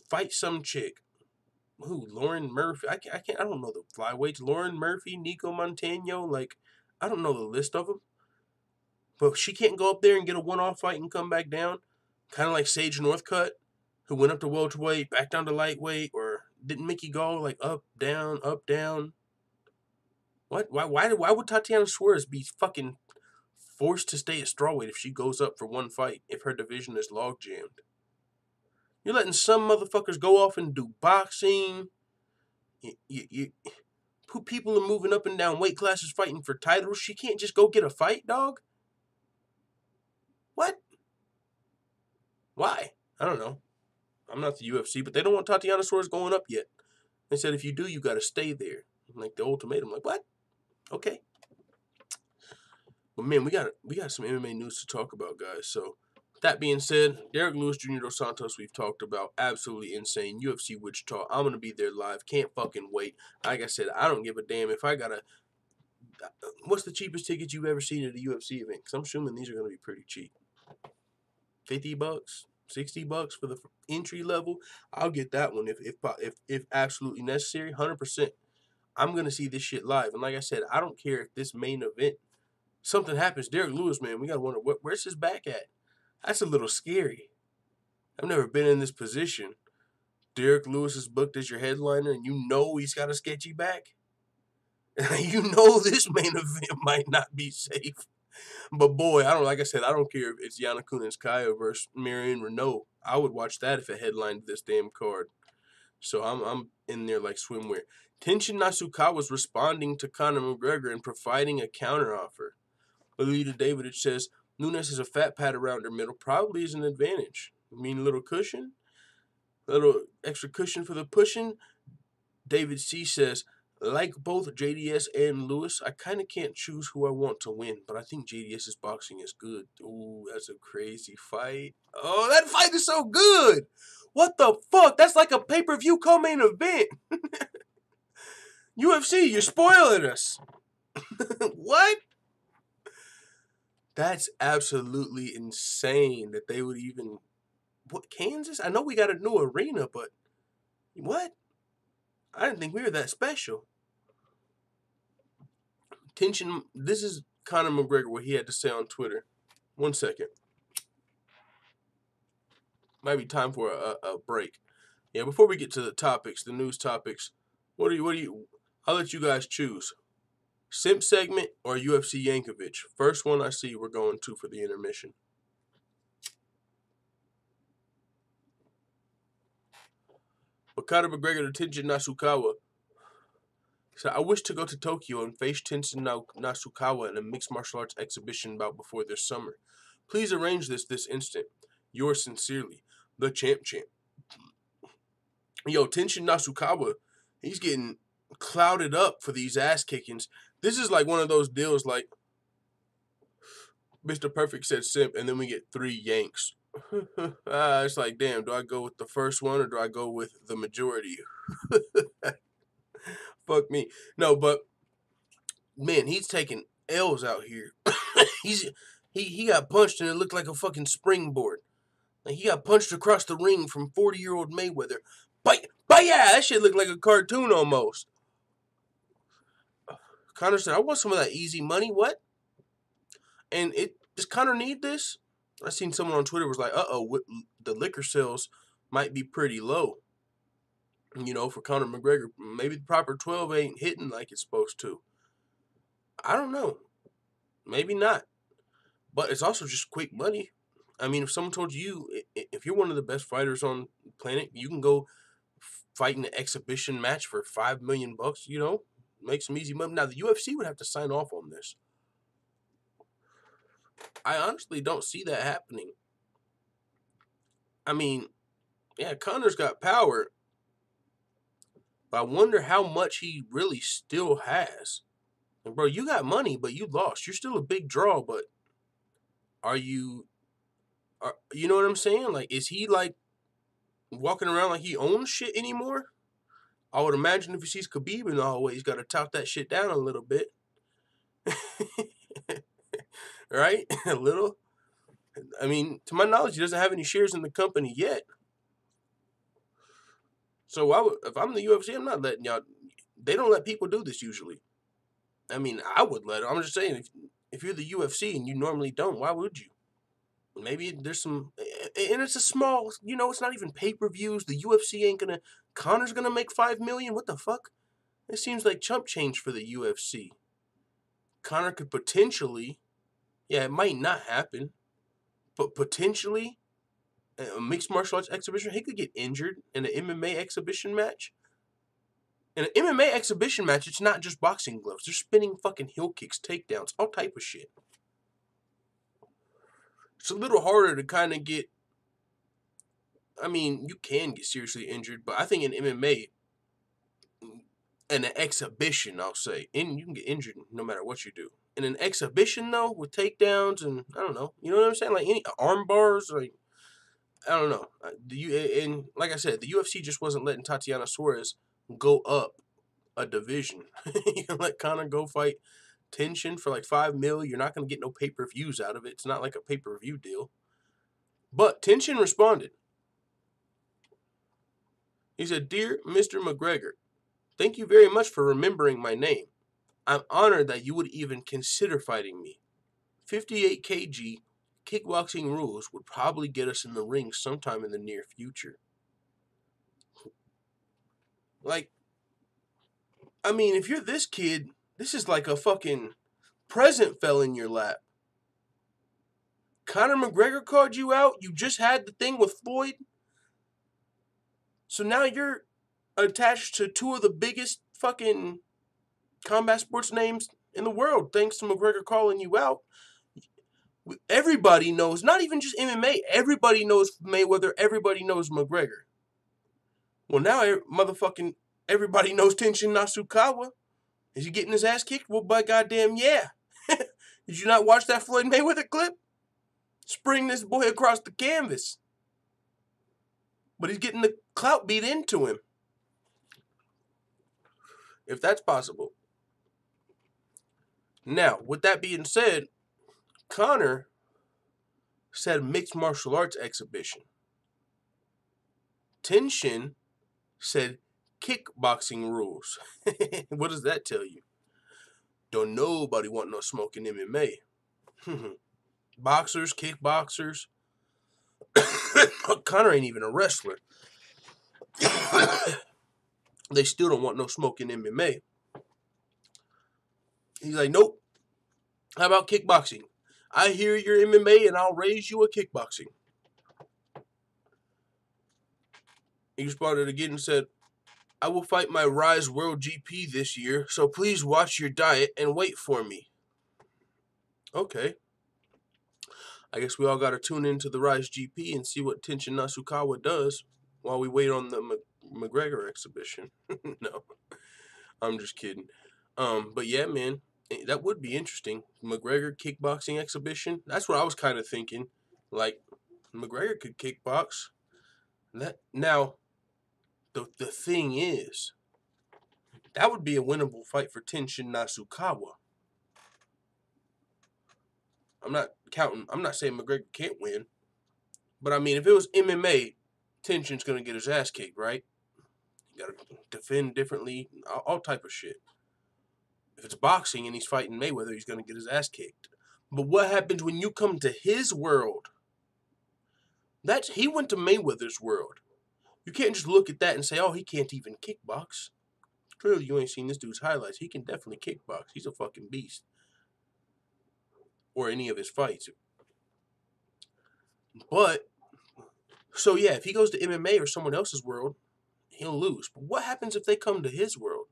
fight some chick? Who? Lauren Murphy? I don't know the flyweights. Lauren Murphy, Nico Montano. Like, I don't know the list of them. But she can't go up there and get a one-off fight and come back down. Kind of like Sage Northcutt, who went up to welterweight, back down to lightweight, or didn't Mickey Gall, like, up, down, up, down? What? Why would Tatiana Suarez be fucking forced to stay at strawweight if she goes up for one fight, if her division is log jammed? You're letting some motherfuckers go off and do boxing. People are moving up and down weight classes fighting for titles. She can't just go get a fight, dog? What? Why? I don't know. I'm not the UFC, but they don't want Tatiana Suarez going up yet. They said if you do, you got to stay there. Like the ultimatum. Like, what? Okay. But man, we got some MMA news to talk about, guys. So, that being said, Derrick Lewis Jr. Dos Santos, we've talked about. Absolutely insane. UFC Wichita. I'm going to be there live. Can't fucking wait. Like I said, I don't give a damn if I got to... What's the cheapest ticket you've ever seen at a UFC event? Because I'm assuming these are going to be pretty cheap. $50, $60 for the entry level. I'll get that one if absolutely necessary. 100%. I'm gonna see this shit live. And like I said, I don't care if this main event something happens. Derrick Lewis, man, we gotta wonder where's his back at. That's a little scary. I've never been in this position. Derrick Lewis is booked as your headliner, and you know he's got a sketchy back. You know this main event might not be safe. But boy, like I said, I don't care if it's Yana Kunitskaya versus Marion Renault. I would watch that if it headlined this damn card. So I'm in there like swimwear. Tenshin Nasukawa was responding to Conor McGregor and providing a counteroffer. Alita Davidich says, Nunes has a fat pad around her middle. Probably is an advantage. I mean, a little cushion? A little extra cushion for the pushing? David C. says, like both JDS and Lewis, I kind of can't choose who I want to win, but I think JDS's boxing is good. Ooh, that's a crazy fight. Oh, that fight is so good. What the fuck? That's like a pay-per-view co-main event. UFC, you're spoiling us. What? That's absolutely insane that they would even... What, Kansas? I know we got a new arena, but... What? I didn't think we were that special. Tenshin, this is Conor McGregor, what he had to say on Twitter. 1 second. Might be time for a break. Yeah, before we get to the topics, the news topics, I'll let you guys choose. Simp segment or UFC Yankovic? First one I see, we're going to for the intermission. But Conor McGregor to Tenshin Nasukawa. So I wish to go to Tokyo and face Tenshin Nasukawa in a mixed martial arts exhibition bout before this summer. Please arrange this instant. Yours sincerely, the champ. Yo, Tenshin Nasukawa, he's getting clouded up for these ass kickings. This is like one of those deals like Mr. Perfect said simp, and then we get 3 yanks. It's like, damn, do I go with the first one or do I go with the majority? Fuck me. No, but man, he's taking L's out here. he got punched and it looked like a fucking springboard. Like he got punched across the ring from 40-year-old Mayweather. But yeah, that shit looked like a cartoon almost. Conor said, I want some of that easy money. What? And does Conor need this? I seen someone on Twitter was like, the liquor sales might be pretty low. You know, for Conor McGregor, maybe the proper 12 ain't hitting like it's supposed to. I don't know. Maybe not. But it's also just quick money. I mean, if someone told you, if you're one of the best fighters on the planet, you can go fight in an exhibition match for $5 million, you know, make some easy money. Now, the UFC would have to sign off on this. I honestly don't see that happening. I mean, yeah, Conor's got power. But I wonder how much he really still has. And bro, you got money, but you lost. You're still a big draw, but you know what I'm saying? Like, is he like walking around like he owns shit anymore? I would imagine if he sees Khabib in the hallway, he's got to tout that shit down a little bit. Right? A little. I mean, to my knowledge, he doesn't have any shares in the company yet. So if I'm the UFC, I'm not letting y'all. They don't let people do this usually. I mean, I would let it. I'm just saying, if you're the UFC and you normally don't, why would you? Maybe there's some, and it's a small, you know, it's not even pay-per-views. The UFC ain't gonna, Conor's gonna make $5 million. What the fuck? It seems like chump change for the UFC. Conor could potentially, yeah, it might not happen, but potentially, a mixed martial arts exhibition, he could get injured in an MMA exhibition match. In an MMA exhibition match, it's not just boxing gloves. They're spinning fucking heel kicks, takedowns, all type of shit. It's a little harder to kind of get, I mean, you can get seriously injured, but I think in MMA, in an exhibition, I'll say, and you can get injured no matter what you do. In an exhibition, though, with takedowns and, I don't know, you know what I'm saying? Like any arm bars, like, I don't know. And like I said, the UFC just wasn't letting Tatiana Suarez go up a division. You can let Conor go fight Tenshin for like $5 million. You're not going to get no pay-per-views out of it. It's not like a pay-per-view deal. But Tenshin responded. He said, Dear Mr. McGregor, thank you very much for remembering my name. I'm honored that you would even consider fighting me. 58 kg kickboxing rules would probably get us in the ring sometime in the near future. Like, I mean, if you're this kid, this is like a fucking present fell in your lap. Conor McGregor called you out. You just had the thing with Floyd. So now you're attached to 2 of the biggest fucking combat sports names in the world, thanks to McGregor calling you out. Everybody knows, not even just MMA, everybody knows Mayweather, everybody knows McGregor. Well, now motherfucking everybody knows Tenshin Nasukawa. Is he getting his ass kicked? Well, by goddamn yeah. Did you not watch that Floyd Mayweather clip? Spring this boy across the canvas. But he's getting the clout beat into him. If that's possible. Now, with that being said, Conor said mixed martial arts exhibition. Tenshin said kickboxing rules. What does that tell you? Don't nobody want no smoking MMA. Boxers, kickboxers. Conor ain't even a wrestler. They still don't want no smoking MMA. He's like, nope. How about kickboxing? I hear you're MMA and I'll raise you a kickboxing. He responded again and said, I will fight my Rise World GP this year, so please watch your diet and wait for me. Okay. I guess we all got to tune into the Rise GP and see what Tenshin Nasukawa does while we wait on the McGregor exhibition. No, I'm just kidding. But yeah, man, that would be interesting. McGregor kickboxing exhibition. That's what I was kind of thinking. Like, McGregor could kickbox. Now, the thing is, that would be a winnable fight for Tenshin Nasukawa. I'm not saying McGregor can't win. But I mean, if it was MMA, Tenshin's going to get his ass kicked, right? You got to defend differently, all type of shit. If it's boxing and he's fighting Mayweather, he's going to get his ass kicked. But what happens when you come to his world? He went to Mayweather's world. You can't just look at that and say, oh, he can't even kickbox. Clearly, you ain't seen this dude's highlights. He can definitely kickbox. He's a fucking beast. Or any of his fights. But, so yeah, if he goes to MMA or someone else's world, he'll lose. But what happens if they come to his world?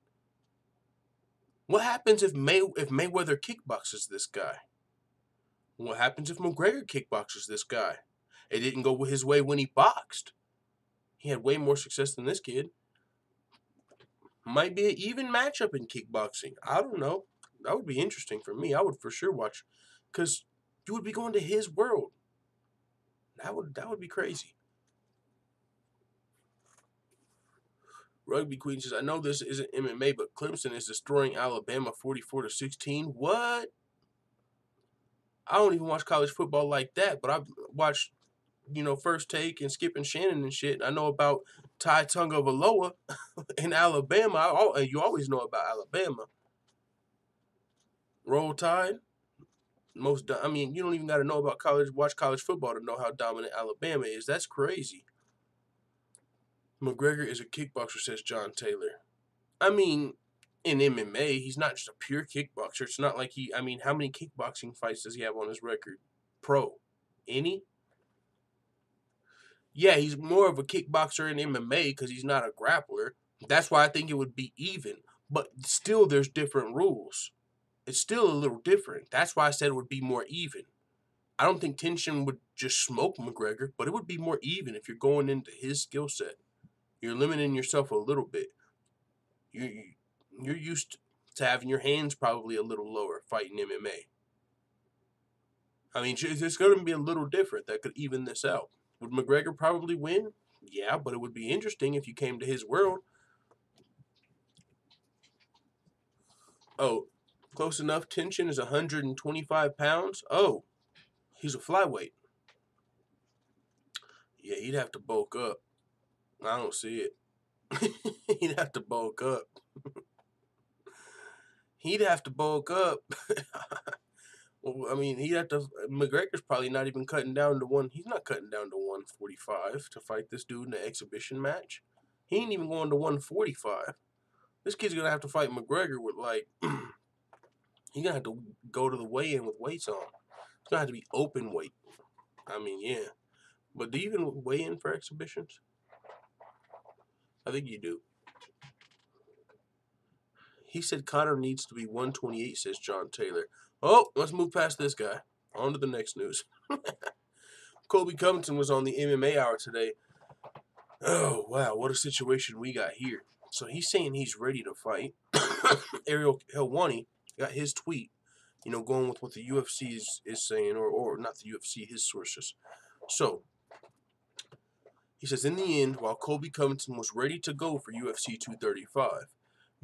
What happens if Mayweather kickboxes this guy? What happens if McGregor kickboxes this guy? It didn't go his way when he boxed. He had way more success than this kid. Might be an even matchup in kickboxing. I don't know. That would be interesting for me. I would for sure watch. Because you would be going to his world. That would be crazy. Rugby Queen says, I know this isn't MMA, but Clemson is destroying Alabama 44-16. What? I don't even watch college football like that, but I've watched, First Take and Skip and Shannon and shit. I know about Tai Tungavaloa in Alabama. You always know about Alabama. Roll Tide. You don't even got to know about watch college football to know how dominant Alabama is. That's crazy. McGregor is a kickboxer, says John Taylor. I mean, in MMA, he's not just a pure kickboxer. It's not like how many kickboxing fights does he have on his record? Pro. Any? Yeah, he's more of a kickboxer in MMA because he's not a grappler. That's why I think it would be even. But still, there's different rules. It's still a little different. That's why I said it would be more even. I don't think Tenshin would just smoke McGregor, but it would be more even if you're going into his skill set. You're limiting yourself a little bit. You're used to having your hands probably a little lower fighting MMA. I mean, it's going to be a little different. That could even this out. Would McGregor probably win? Yeah, but it would be interesting if you came to his world. Oh, close enough. Tenshin is 125 pounds. Oh, he's a flyweight. Yeah, he'd have to bulk up. I don't see it. He'd have to bulk up. He'd have to bulk up. Well, I mean, McGregor's probably not even cutting down to one. He's not cutting down to 145 to fight this dude in an exhibition match. He ain't even going to 145. This kid's going to have to fight McGregor with, he's going to have to go to the weigh-in with weights on. It's going to have to be open weight. I mean, yeah. But do you even weigh in for exhibitions? I think you do. He said Conor needs to be 128, says John Taylor. Oh, let's move past this guy. On to the next news. Colby Covington was on the MMA Hour today. Oh, wow, what a situation we got here. So he's saying he's ready to fight. Ariel Helwani got his tweet, going with what the UFC is saying, or not the UFC, his sources. So, he says, in the end, while Colby Covington was ready to go for UFC 235,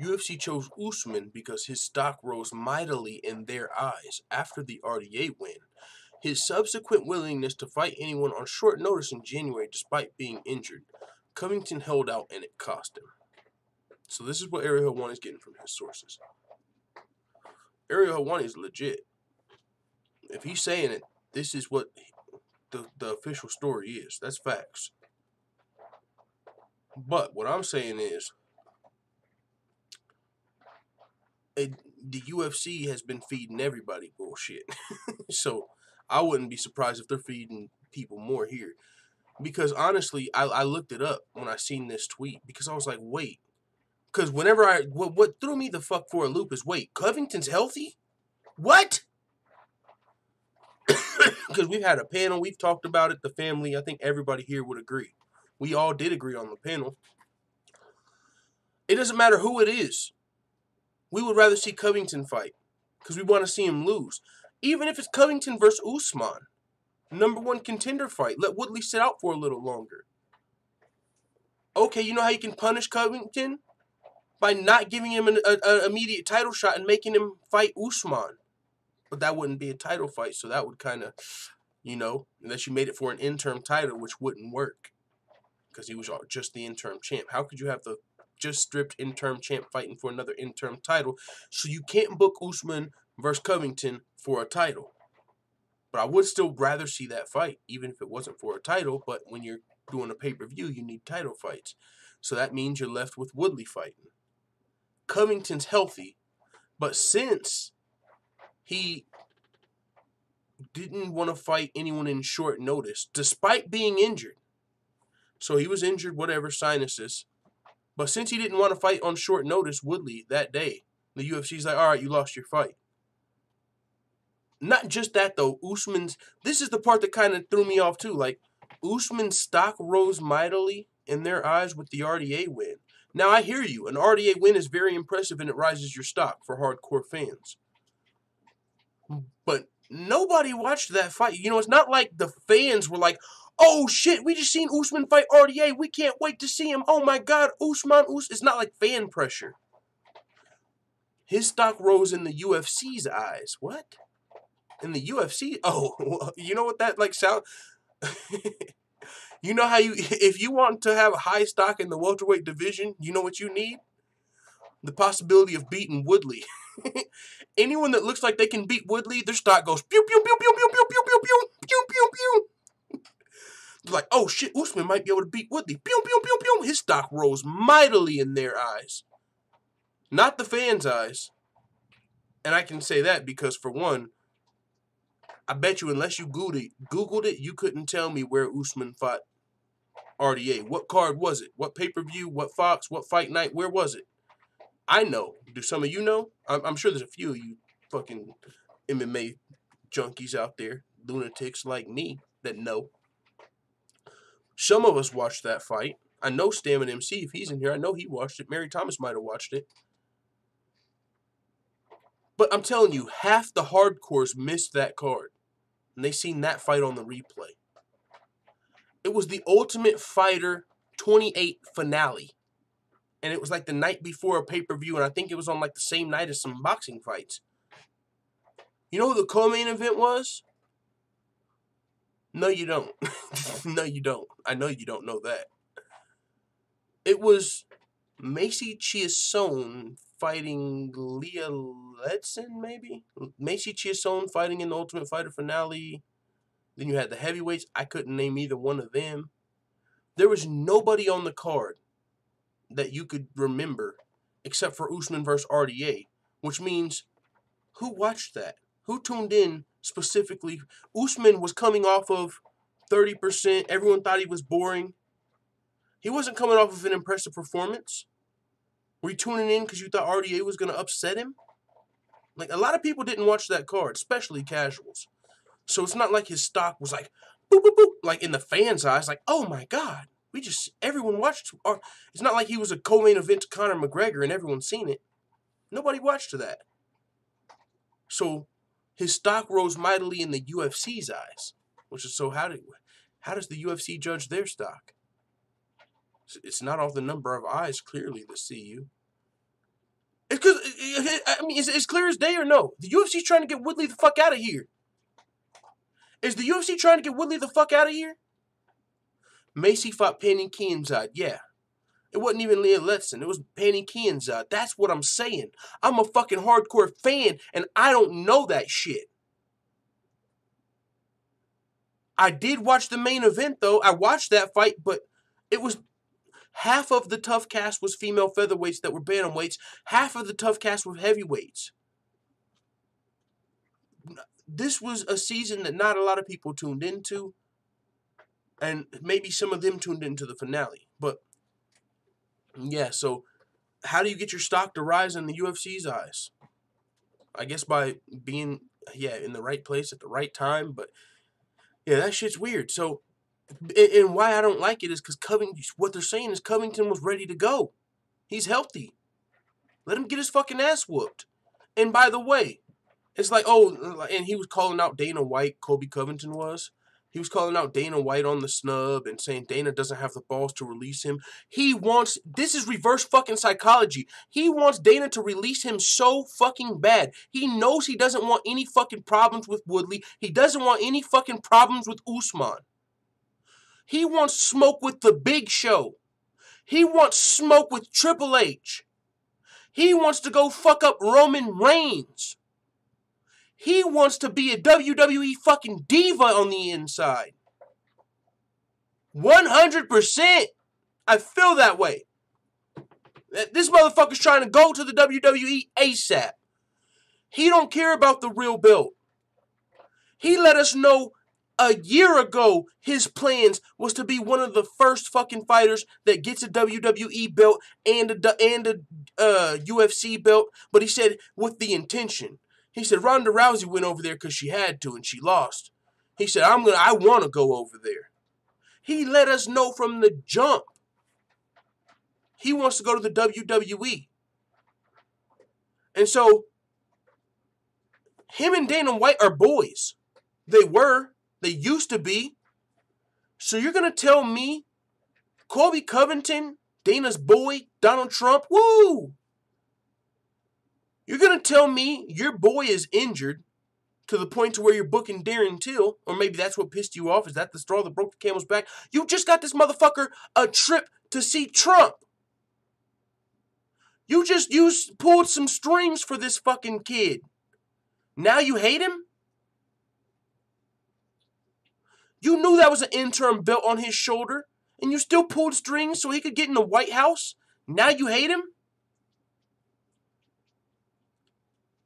UFC chose Usman because his stock rose mightily in their eyes after the RDA win. His subsequent willingness to fight anyone on short notice in January despite being injured. Covington held out and it cost him. So this is what Ariel Helwani is getting from his sources. Ariel Helwani is legit. If he's saying it, this is what the official story is. That's facts. But what I'm saying is, the UFC has been feeding everybody bullshit. So I wouldn't be surprised if they're feeding people more here. Because honestly, I looked it up when I seen this tweet. Because I was like, wait. Because whenever what threw me the fuck for a loop is, wait, Covington's healthy? What? Because we've had a panel. We've talked about it. The family. I think everybody here would agree. We all did agree on the panel. It doesn't matter who it is. We would rather see Covington fight. Because we want to see him lose. Even if it's Covington versus Usman. #1 contender fight. Let Woodley sit out for a little longer. Okay, you know how you can punish Covington? By not giving him an immediate title shot and making him fight Usman. But that wouldn't be a title fight, so that would kind of, you know, unless you made it for an interim title, which wouldn't work. Because he was just the interim champ. How could you have the just stripped interim champ fighting for another interim title? So you can't book Usman versus Covington for a title. But I would still rather see that fight, even if it wasn't for a title. But when you're doing a pay-per-view, you need title fights. So that means you're left with Woodley fighting. Covington's healthy, but since he didn't want to fight anyone in short notice, despite being injured, so he was injured, whatever, sinuses, but since he didn't want to fight on short notice, Woodley, that day, the UFC's like, all right, you lost your fight. Not just that, though. Usman's, this is the part that kind of threw me off, too. Like, Usman's stock rose mightily in their eyes with the RDA win. Now, I hear you. An RDA win is very impressive, and it rises your stock for hardcore fans. But nobody watched that fight. You know, it's not like the fans were like, oh, shit, we just seen Usman fight RDA. We can't wait to see him. Oh, my God, Usman. It's not like fan pressure. His stock rose in the UFC's eyes. What? In the UFC? Oh, you know what that, like, sound... You know how you, if you want to have a high stock in the welterweight division, you know what you need? The possibility of beating Woodley. Anyone that looks like they can beat Woodley, their stock goes pew pew pew pew pew pew pew pew pew pew pew pew. They're like, oh shit, Usman might be able to beat Woodley. Pew pew pew pew. His stock rose mightily in their eyes, not the fans' eyes. And I can say that because, for one, I bet you unless you Googled it, you couldn't tell me where Usman fought RDA. What card was it? What pay-per-view? What Fox? What fight night? Where was it? I know. Do some of you know? I'm sure there's a few of you fucking MMA junkies out there, lunatics like me, that know. Some of us watched that fight. I know Stamina MC, if he's in here, I know he watched it. Mary Thomas might have watched it. But I'm telling you, half the hardcores missed that card. And they seen that fight on the replay. It was the Ultimate Fighter 28 finale. And it was like the night before a pay-per-view. And I think it was on like the same night as some boxing fights. You know who the co-main event was? No, you don't. No, you don't. I know you don't know that. It was Macy Chiasson fighting Leah Letson, maybe? Macy Chiasson fighting in the Ultimate Fighter finale. Then you had the heavyweights. I couldn't name either one of them. There was nobody on the card that you could remember except for Usman versus RDA, which means who watched that? Who tuned in specifically? Usman was coming off of 30%. Everyone thought he was boring. He wasn't coming off of an impressive performance. Were you tuning in because you thought RDA was going to upset him? Like, a lot of people didn't watch that card, especially casuals. So it's not like his stock was like, boop, boop, boop, like in the fans' eyes, like, oh my God, everyone watched. Or it's not like he was a co-main event to Conor McGregor and everyone's seen it. Nobody watched that. So his stock rose mightily in the UFC's eyes, which is so how does the UFC judge their stock? It's not off the number of eyes, clearly, that see you. It's because, I mean, it's clear as day or no? The UFC's trying to get Woodley the fuck out of here. Is the UFC trying to get Woodley the fuck out of here? Macy fought Penny Kianzad, yeah. It wasn't even Leah Letson. It was Pannie Kianzad. That's what I'm saying. I'm a fucking hardcore fan, and I don't know that shit. I did watch the main event, though. I watched that fight, but it was... half of the tough cast was female featherweights that were bantamweights. Half of the tough cast were heavyweights. This was a season that not a lot of people tuned into. And maybe some of them tuned into the finale. But, yeah, so how do you get your stock to rise in the UFC's eyes? I guess by being, in the right place at the right time. But, yeah, that shit's weird. So, and why I don't like it is because what they're saying is Covington was ready to go. He's healthy. Let him get his fucking ass whooped. And by the way, it's like, and he was calling out Dana White, Colby Covington was. He was calling out Dana White on the snub and saying Dana doesn't have the balls to release him. This is reverse fucking psychology. He wants Dana to release him so fucking bad. He knows he doesn't want any fucking problems with Woodley. He doesn't want any fucking problems with Usman. He wants smoke with the Big Show. He wants smoke with Triple H. He wants to go fuck up Roman Reigns. He wants to be a WWE fucking diva on the inside. 100%. I feel that way. This motherfucker's trying to go to the WWE ASAP. He don't care about the real belt. He let us know a year ago his plans was to be one of the first fucking fighters that gets a WWE belt and a UFC belt. But he said with the intention. He said Ronda Rousey went over there because she had to and she lost. He said I want to go over there. He let us know from the jump. He wants to go to the WWE. And so him and Dana White are boys. They were. They used to be. So you're going to tell me Colby Covington, Dana's boy, Donald Trump, woo! You're going to tell me your boy is injured to the point to where you're booking Darren Till, or maybe that's what pissed you off. Is that the straw that broke the camel's back? You just got this motherfucker a trip to see Trump. You pulled some strings for this fucking kid. Now you hate him? You knew that was an interim belt on his shoulder, and you still pulled strings so he could get in the White House? Now you hate him?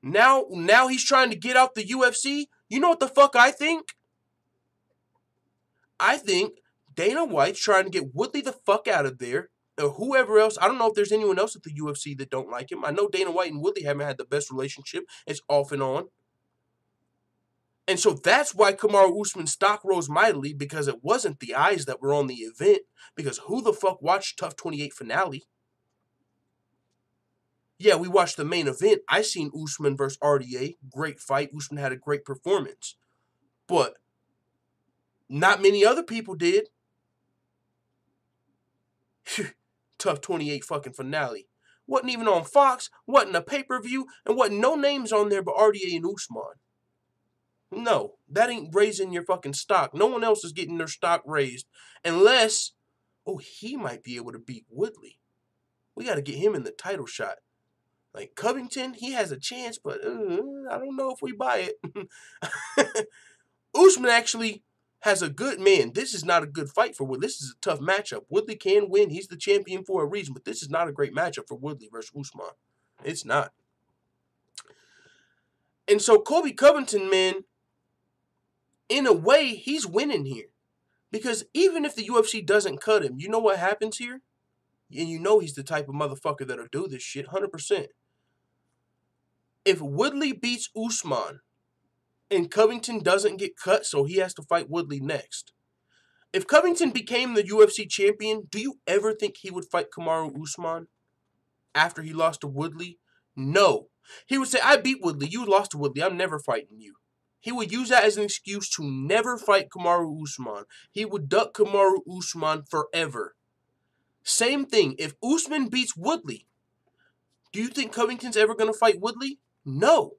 Now he's trying to get out the UFC? You know what the fuck I think? I think Dana White's trying to get Woodley the fuck out of there, or whoever else. I don't know if there's anyone else at the UFC that don't like him. I know Dana White and Woodley haven't had the best relationship. It's off and on. And so that's why Kamaru Usman's stock rose mightily, because it wasn't the eyes that were on the event. Because who the fuck watched Tough 28 finale? Yeah, we watched the main event. I seen Usman versus RDA. Great fight. Usman had a great performance. But not many other people did. Tough 28 fucking finale. Wasn't even on Fox. Wasn't a pay-per-view. And wasn't no names on there but RDA and Usman. No, that ain't raising your fucking stock. No one else is getting their stock raised. Unless, he might be able to beat Woodley. We got to get him in the title shot. Like Covington, he has a chance, but I don't know if we buy it. Usman actually has a good man. This is not a good fight for Woodley. This is a tough matchup. Woodley can win. He's the champion for a reason, but this is not a great matchup for Woodley versus Usman. It's not. And so Colby Covington, man, in a way, he's winning here. Because even if the UFC doesn't cut him, you know what happens here? And you know he's the type of motherfucker that'll do this shit, 100%. If Woodley beats Usman and Covington doesn't get cut, so he has to fight Woodley next. If Covington became the UFC champion, do you ever think he would fight Kamaru Usman after he lost to Woodley? No. He would say, I beat Woodley. You lost to Woodley. I'm never fighting you. He would use that as an excuse to never fight Kamaru Usman. He would duck Kamaru Usman forever. Same thing. If Usman beats Woodley, do you think Covington's ever going to fight Woodley? No.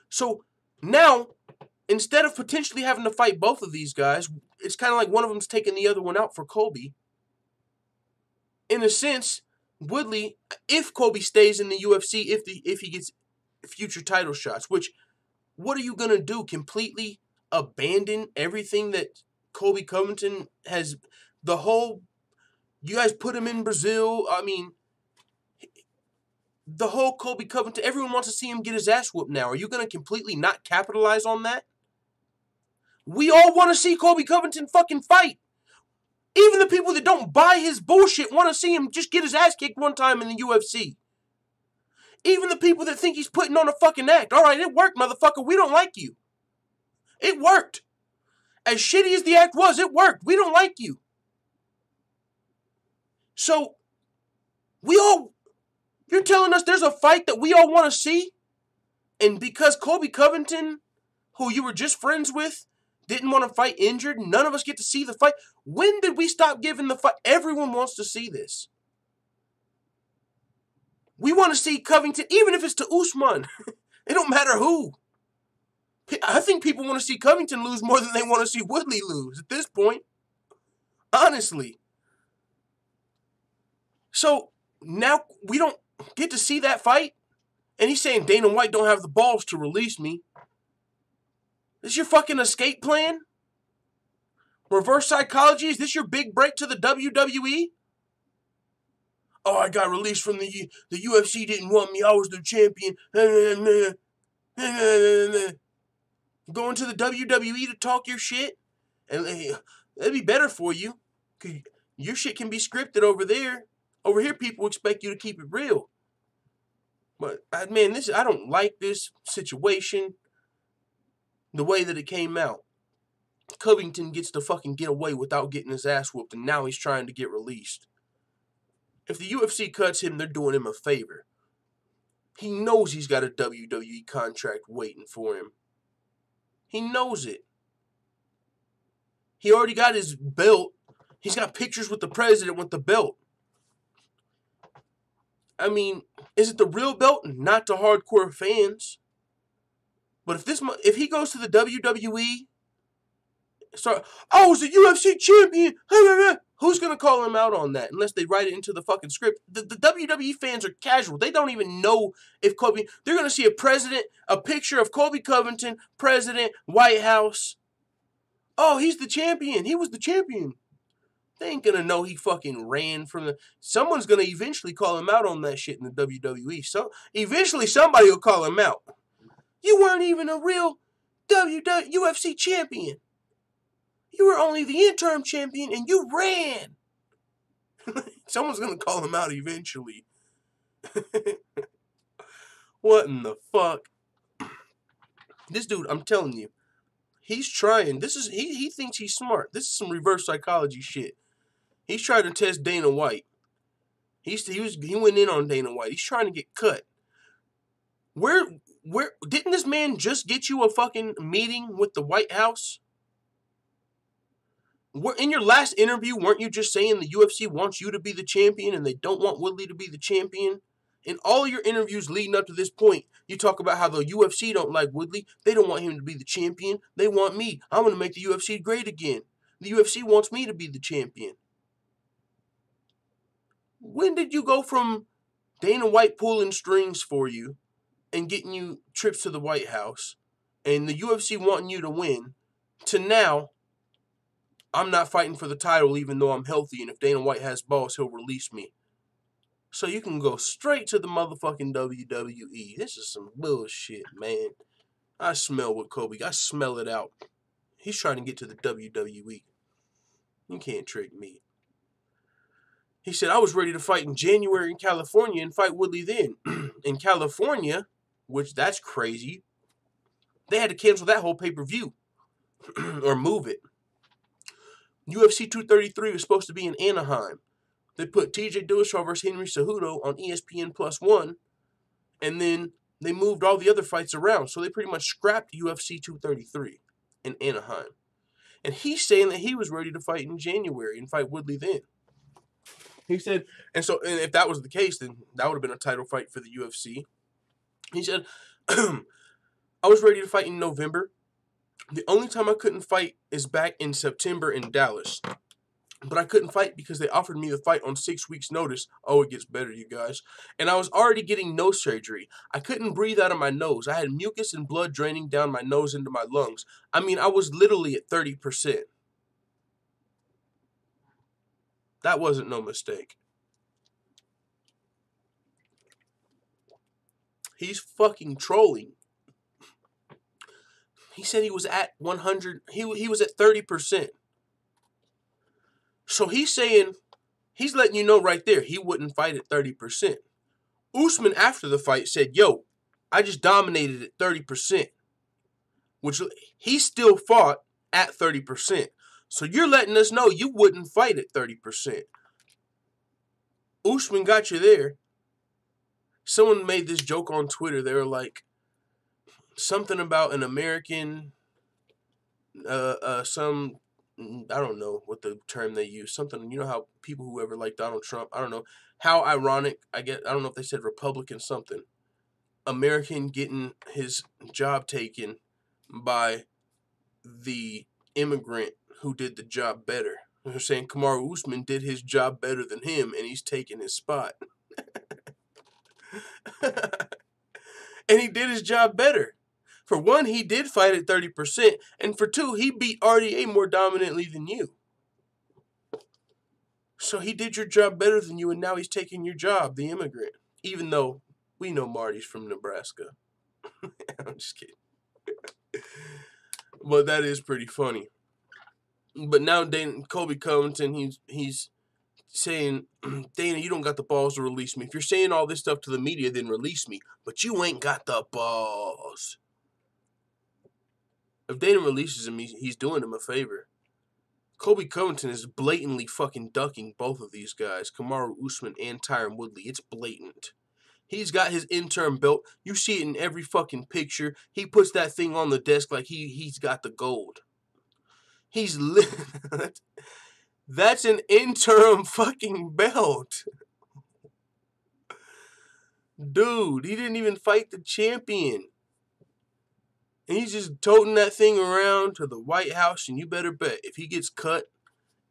So now, instead of potentially having to fight both of these guys, it's kind of like one of them's taking the other one out for Colby. in a sense, Woodley, if Colby stays in the UFC, if he gets future title shots, which, what are you going to do? Completely abandon everything that Colby Covington has, you guys put him in Brazil. I mean, the whole Colby Covington, everyone wants to see him get his ass whooped now. Are you going to completely not capitalize on that? We all want to see Colby Covington fucking fight. Even the people that don't buy his bullshit want to see him just get his ass kicked one time in the UFC. Even the people that think he's putting on a fucking act. All right, it worked, motherfucker. We don't like you. It worked. As shitty as the act was, it worked. We don't like you. So, you're telling us there's a fight that we all want to see? And because Colby Covington, who you were just friends with, didn't want to fight injured, none of us get to see the fight. When did we stop giving the fight? Everyone wants to see this. We want to see Covington, even if it's to Usman. It don't matter who. I think people want to see Covington lose more than they want to see Woodley lose at this point. Honestly. So, now we don't get to see that fight? And he's saying Dana White don't have the balls to release me. This your fucking escape plan? Reverse psychology? Is this your big break to the WWE? Oh, I got released from the UFC, didn't want me, I was the champion. Going to the WWE to talk your shit? And that'd be better for you. Cause your shit can be scripted over there. Over here, people expect you to keep it real. But, man, I don't like this situation. The way that it came out. Covington gets to fucking get away without getting his ass whooped, and now he's trying to get released. If the UFC cuts him, they're doing him a favor. He knows he's got a WWE contract waiting for him. He knows it. He already got his belt. He's got pictures with the president with the belt. I mean, is it the real belt? Not to hardcore fans. But if he goes to the WWE, I was the UFC champion. Who's going to call him out on that? Unless they write it into the fucking script. The WWE fans are casual. They don't even know if Colby... They're going to see a picture of Colby Covington, president, White House. Oh, he's the champion. He was the champion. They ain't going to know he fucking ran from the... Someone's going to eventually call him out on that shit in the WWE. So eventually somebody will call him out. You weren't even a real UFC champion. You were only the interim champion and you ran. Someone's going to call him out eventually. What in the fuck? This dude, I'm telling you, he's trying. He thinks he's smart. This is some reverse psychology shit. He's trying to test Dana White. He went in on Dana White. He's trying to get cut. Where didn't this man just get you a fucking meeting with the White House? In your last interview, weren't you just saying the UFC wants you to be the champion and they don't want Woodley to be the champion? In all your interviews leading up to this point, you talk about how the UFC don't like Woodley. They don't want him to be the champion. They want me. I'm going to make the UFC great again. The UFC wants me to be the champion. When did you go from Dana White pulling strings for you and getting you trips to the White House and the UFC wanting you to win to now, I'm not fighting for the title even though I'm healthy, and if Dana White has balls, he'll release me. So you can go straight to the motherfucking WWE. This is some bullshit, man. I smell what Colby. I smell it out. He's trying to get to the WWE. You can't trick me. He said, I was ready to fight in January in California and fight Woodley then. In California, which that's crazy, they had to cancel that whole pay-per-view. Or move it. UFC 233 was supposed to be in Anaheim. They put TJ Dillashaw versus Henry Cejudo on ESPN +1, and then they moved all the other fights around. So they pretty much scrapped UFC 233 in Anaheim. And he's saying that he was ready to fight in January and fight Woodley then. He said, and if that was the case, then that would have been a title fight for the UFC. He said, I was ready to fight in November. The only time I couldn't fight is back in September in Dallas. But I couldn't fight because they offered me the fight on 6 weeks' notice. Oh, it gets better, you guys. And I was already getting nose surgery. I couldn't breathe out of my nose. I had mucus and blood draining down my nose into my lungs. I mean, I was literally at 30%. That wasn't no mistake. He's fucking trolling. He said he was at 100. He was at 30%. So he's saying, he's letting you know right there, he wouldn't fight at 30%. Usman, after the fight, said, yo, I just dominated at 30%. Which he still fought at 30%. So you're letting us know you wouldn't fight at 30%. Usman got you there. Someone made this joke on Twitter. They were like, something about an American, I don't know what the term they use. Something, you know how people who ever like Donald Trump, I don't know. How ironic, I don't know if they said Republican something. American getting his job taken by the immigrant who did the job better. They're saying Kamaru Usman did his job better than him and he's taking his spot. And he did his job better. For one, he did fight at 30%. And for two, he beat RDA more dominantly than you. So he did your job better than you, and now he's taking your job, the immigrant. Even though we know Marty's from Nebraska. I'm just kidding. But that is pretty funny. But now Colby Covington, he's saying, Dana, you don't got the balls to release me. If you're saying all this stuff to the media, then release me. But you ain't got the balls. If Dana releases him, he's doing him a favor. Colby Covington is blatantly fucking ducking both of these guys, Kamaru Usman and Tyron Woodley. It's blatant. He's got his interim belt. You see it in every fucking picture. He puts that thing on the desk like he's got the gold. That's an interim fucking belt. Dude, he didn't even fight the champion. And he's just toting that thing around to the White House, and you better bet if he gets cut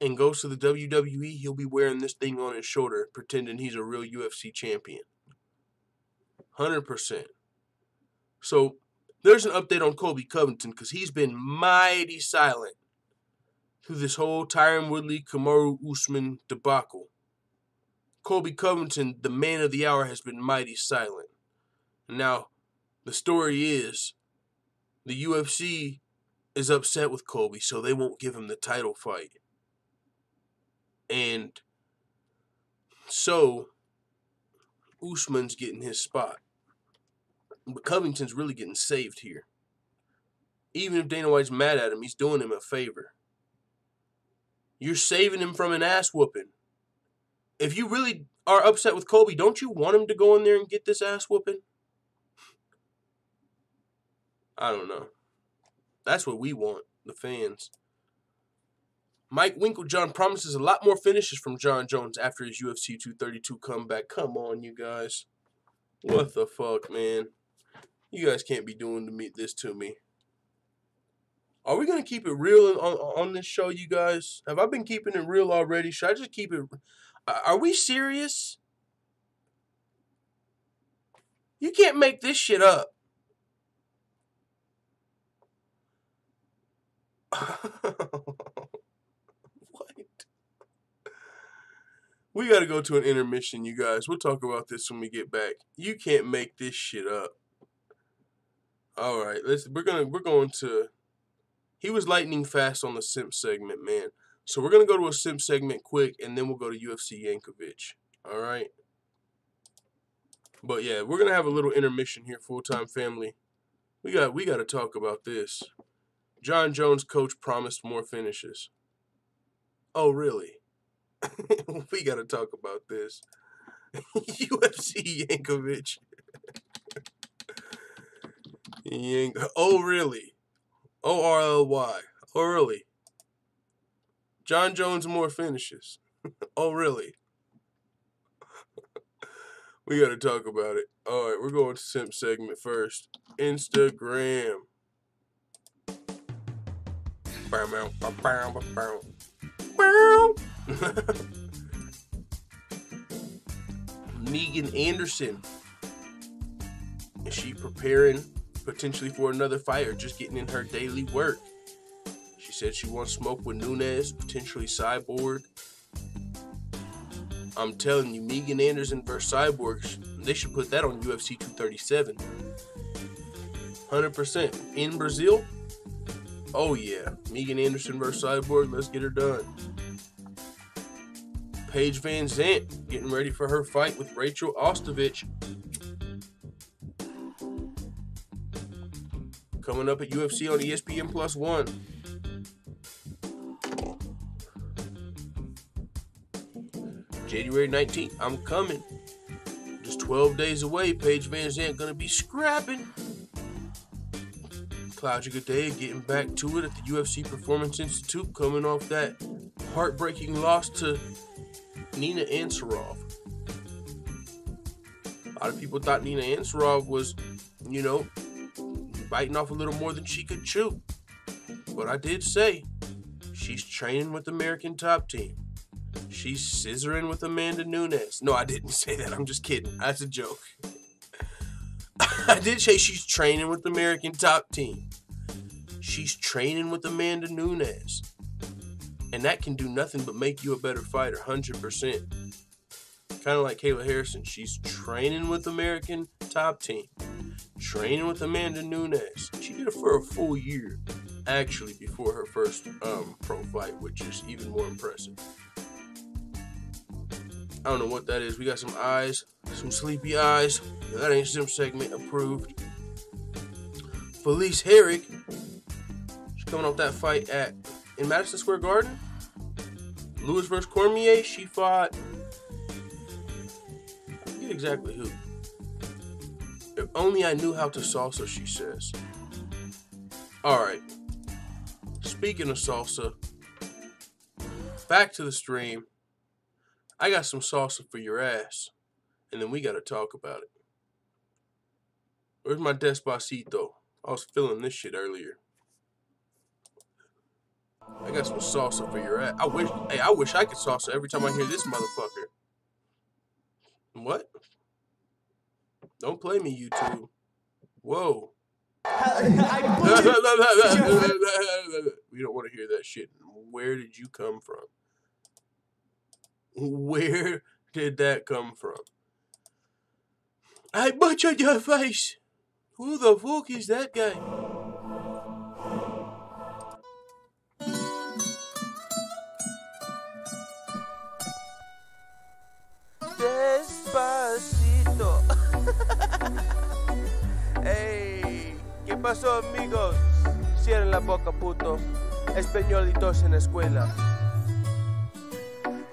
and goes to the WWE, he'll be wearing this thing on his shoulder, pretending he's a real UFC champion. 100%. So, there's an update on Colby Covington, because he's been mighty silent through this whole Tyron Woodley, Kamaru Usman debacle. Colby Covington, the man of the hour, has been mighty silent. Now, the story is, the UFC is upset with Colby, so they won't give him the title fight. And so, Usman's getting his spot. But Covington's really getting saved here. Even if Dana White's mad at him, he's doing him a favor. You're saving him from an ass whooping. If you really are upset with Colby, don't you want him to go in there and get this ass whooping? I don't know. That's what we want, the fans. Mike Winkeljohn promises a lot more finishes from Jon Jones after his UFC 232 comeback. Come on, you guys. What the fuck, man? You guys can't be doing this to me. Are we going to keep it real on this show, you guys? Have I been keeping it real already? Should I just keep it... Are we serious? You can't make this shit up. What? We got to go to an intermission, you guys. We'll talk about this when we get back. You can't make this shit up. All right, we're going to... He was lightning fast on the simp segment, man. So we're going to go to a simp segment quick, and then we'll go to UFC Yankovic. All right? But yeah, we're going to have a little intermission here, full-time family. We got to talk about this. Jon Jones' coach promised more finishes. Oh, really? We got to talk about this. UFC Yankovic. Oh, really? O-R-L-Y. Oh, really? Jon Jones more finishes. Oh, really? We got to talk about it. All right, we're going to simp segment first. Instagram. Megan Anderson. Is she preparing potentially for another fight or just getting in her daily work? She said she wants smoke with Nunes, potentially Cyborg. I'm telling you, Megan Anderson versus Cyborg, they should put that on UFC 237. 100%. In Brazil? Oh yeah. Megan Anderson versus Cyborg, let's get her done. Paige Van Zandt getting ready for her fight with Rachel Ostovich. Coming up at UFC on ESPN +1. January 19th, I'm coming. Just 12 days away, Paige Van Zandt gonna be scrapping. Claudia Gadelha getting back to it at the UFC Performance Institute, coming off that heartbreaking loss to Nina Ansaroff. A lot of people thought Nina Ansaroff was, you know, biting off a little more than she could chew. But I did say, she's training with the American Top Team. She's scissoring with Amanda Nunes. No, I didn't say that. I'm just kidding. That's a joke. I did say she's training with the American Top Team. She's training with Amanda Nunes. And that can do nothing but make you a better fighter, 100%. Kind of like Kayla Harrison. She's training with American Top Team. Training with Amanda Nunes. She did it for a full year, actually, before her first pro fight, which is even more impressive. I don't know what that is. We got some eyes, some sleepy eyes. That ain't Sim segment approved. Felice Herrig. She's coming off that fight in Madison Square Garden. Lewis versus Cormier. She fought, I forget exactly who. If only I knew how to salsa, she says. Alright. Speaking of salsa, back to the stream. I got some salsa for your ass. And then we gotta talk about it. Where's my Despacito? I was feeling this shit earlier. I got some salsa for your ass. I wish I could salsa every time I hear this motherfucker. What? Don't play me, YouTube. Whoa. We don't want to hear that shit. Where did you come from? Where did that come from? I butchered your face. Who the fuck is that guy? Despacito. Hey, ¿qué pasó, amigos? Cierren la boca, puto. Españolitos en la escuela.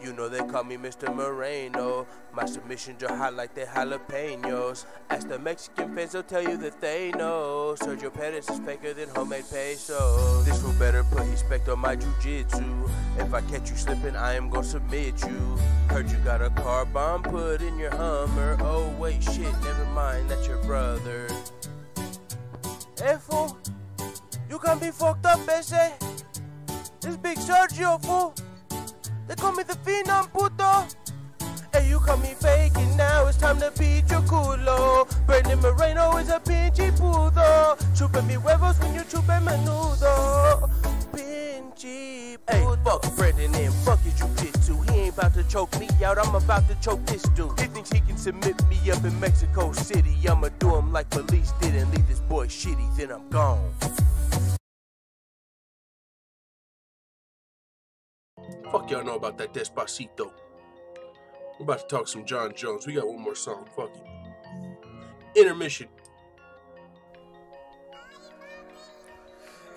You know they call me Mr. Moreno. My submissions are hot like they jalapenos. Ask the Mexican fans, they'll tell you that they know Sergio Perez is faker than homemade pesos. This fool better put respect on my jiu-jitsu. If I catch you slipping, I am gonna submit you. Heard you got a car bomb put in your Hummer. Oh wait, shit, never mind, that's your brother. Hey fool, you can be fucked up, ese. This big Sergio, fool. They call me the Phenom, puto. Hey, you call me faking now, it's time to beat your culo. Brandon Moreno is a pinche puto. Chupa mi huevos when you chupa menudo. Pinche puto. Hey, fuck Brandon and fuck his jiu-jitsu. He ain't about to choke me out, I'm about to choke this dude. He thinks he can submit me up in Mexico City. I'ma do him like Felice did and leave this boy shitty, then I'm gone. Fuck y'all know about that Despacito. We're about to talk some Jon Jones. We got one more song. Fuck it. Intermission.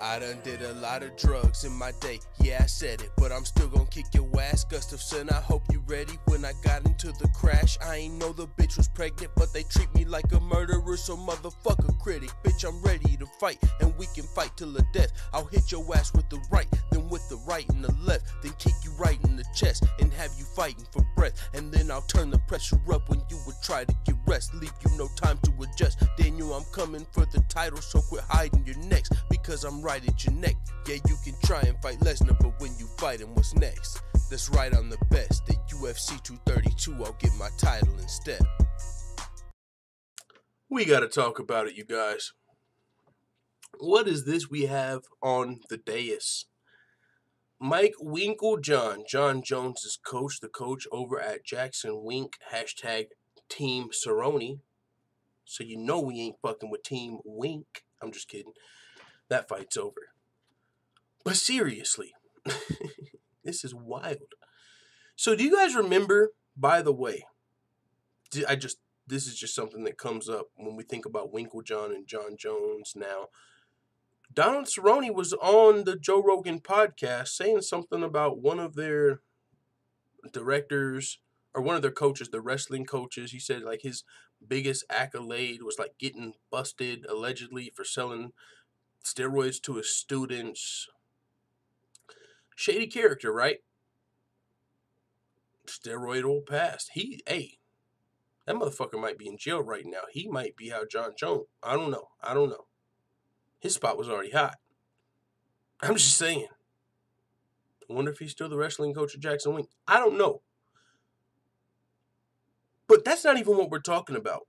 I done did a lot of drugs in my day, yeah I said it, but I'm still gon' kick your ass, Gustafsson, I hope you ready. When I got into the crash, I ain't know the bitch was pregnant, but they treat me like a murderer, so motherfucker critic. Bitch, I'm ready to fight, and we can fight till the death. I'll hit your ass with the right, then with the right and the left, then kick you right in the chest, and have you fighting for breath, and then I'll turn the pressure up when you would try to get rest, leave you no time to adjust. Daniel, I'm coming for the title, so quit hiding your necks, because I'm right at your neck. Yeah, you can try and fight Lesnar, fighter, but when you fight him, what's next? That's right, I'm the best. At UFC 232, I'll get my title instead. We gotta talk about it, you guys. What is this we have on the dais? Mike Winkeljohn, Jon Jones' coach, the coach over at Jackson Wink, hashtag Team Cerrone. So you know we ain't fucking with Team Wink. I'm just kidding. That fight's over. But seriously, this is wild. So do you guys remember, by the way, this is just something that comes up when we think about Winkeljohn and Jon Jones now. Donald Cerrone was on the Joe Rogan podcast saying something about one of their directors, or one of their coaches, the wrestling coaches. He said like his biggest accolade was like getting busted allegedly for selling steroids to his students. Shady character, right? Steroid old past. That motherfucker might be in jail right now. He might be how Jon Jones. I don't know. His spot was already hot. I'm just saying. I wonder if he's still the wrestling coach of Jackson Wink. I don't know. But that's not even what we're talking about.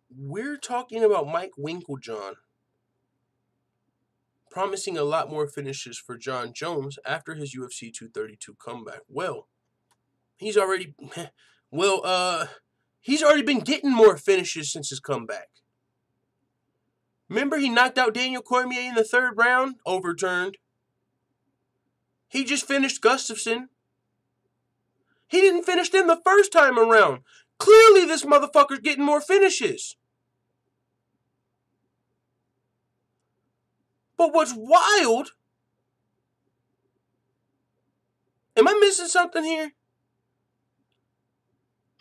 We're talking about Mike Winkeljohn promising a lot more finishes for Jon Jones after his UFC 232 comeback. Well, he's already been getting more finishes since his comeback. Remember he knocked out Daniel Cormier in the 3rd round? Overturned. He just finished Gustafsson. He didn't finish them the first time around. Clearly this motherfucker's getting more finishes. But what's wild... Am I missing something here?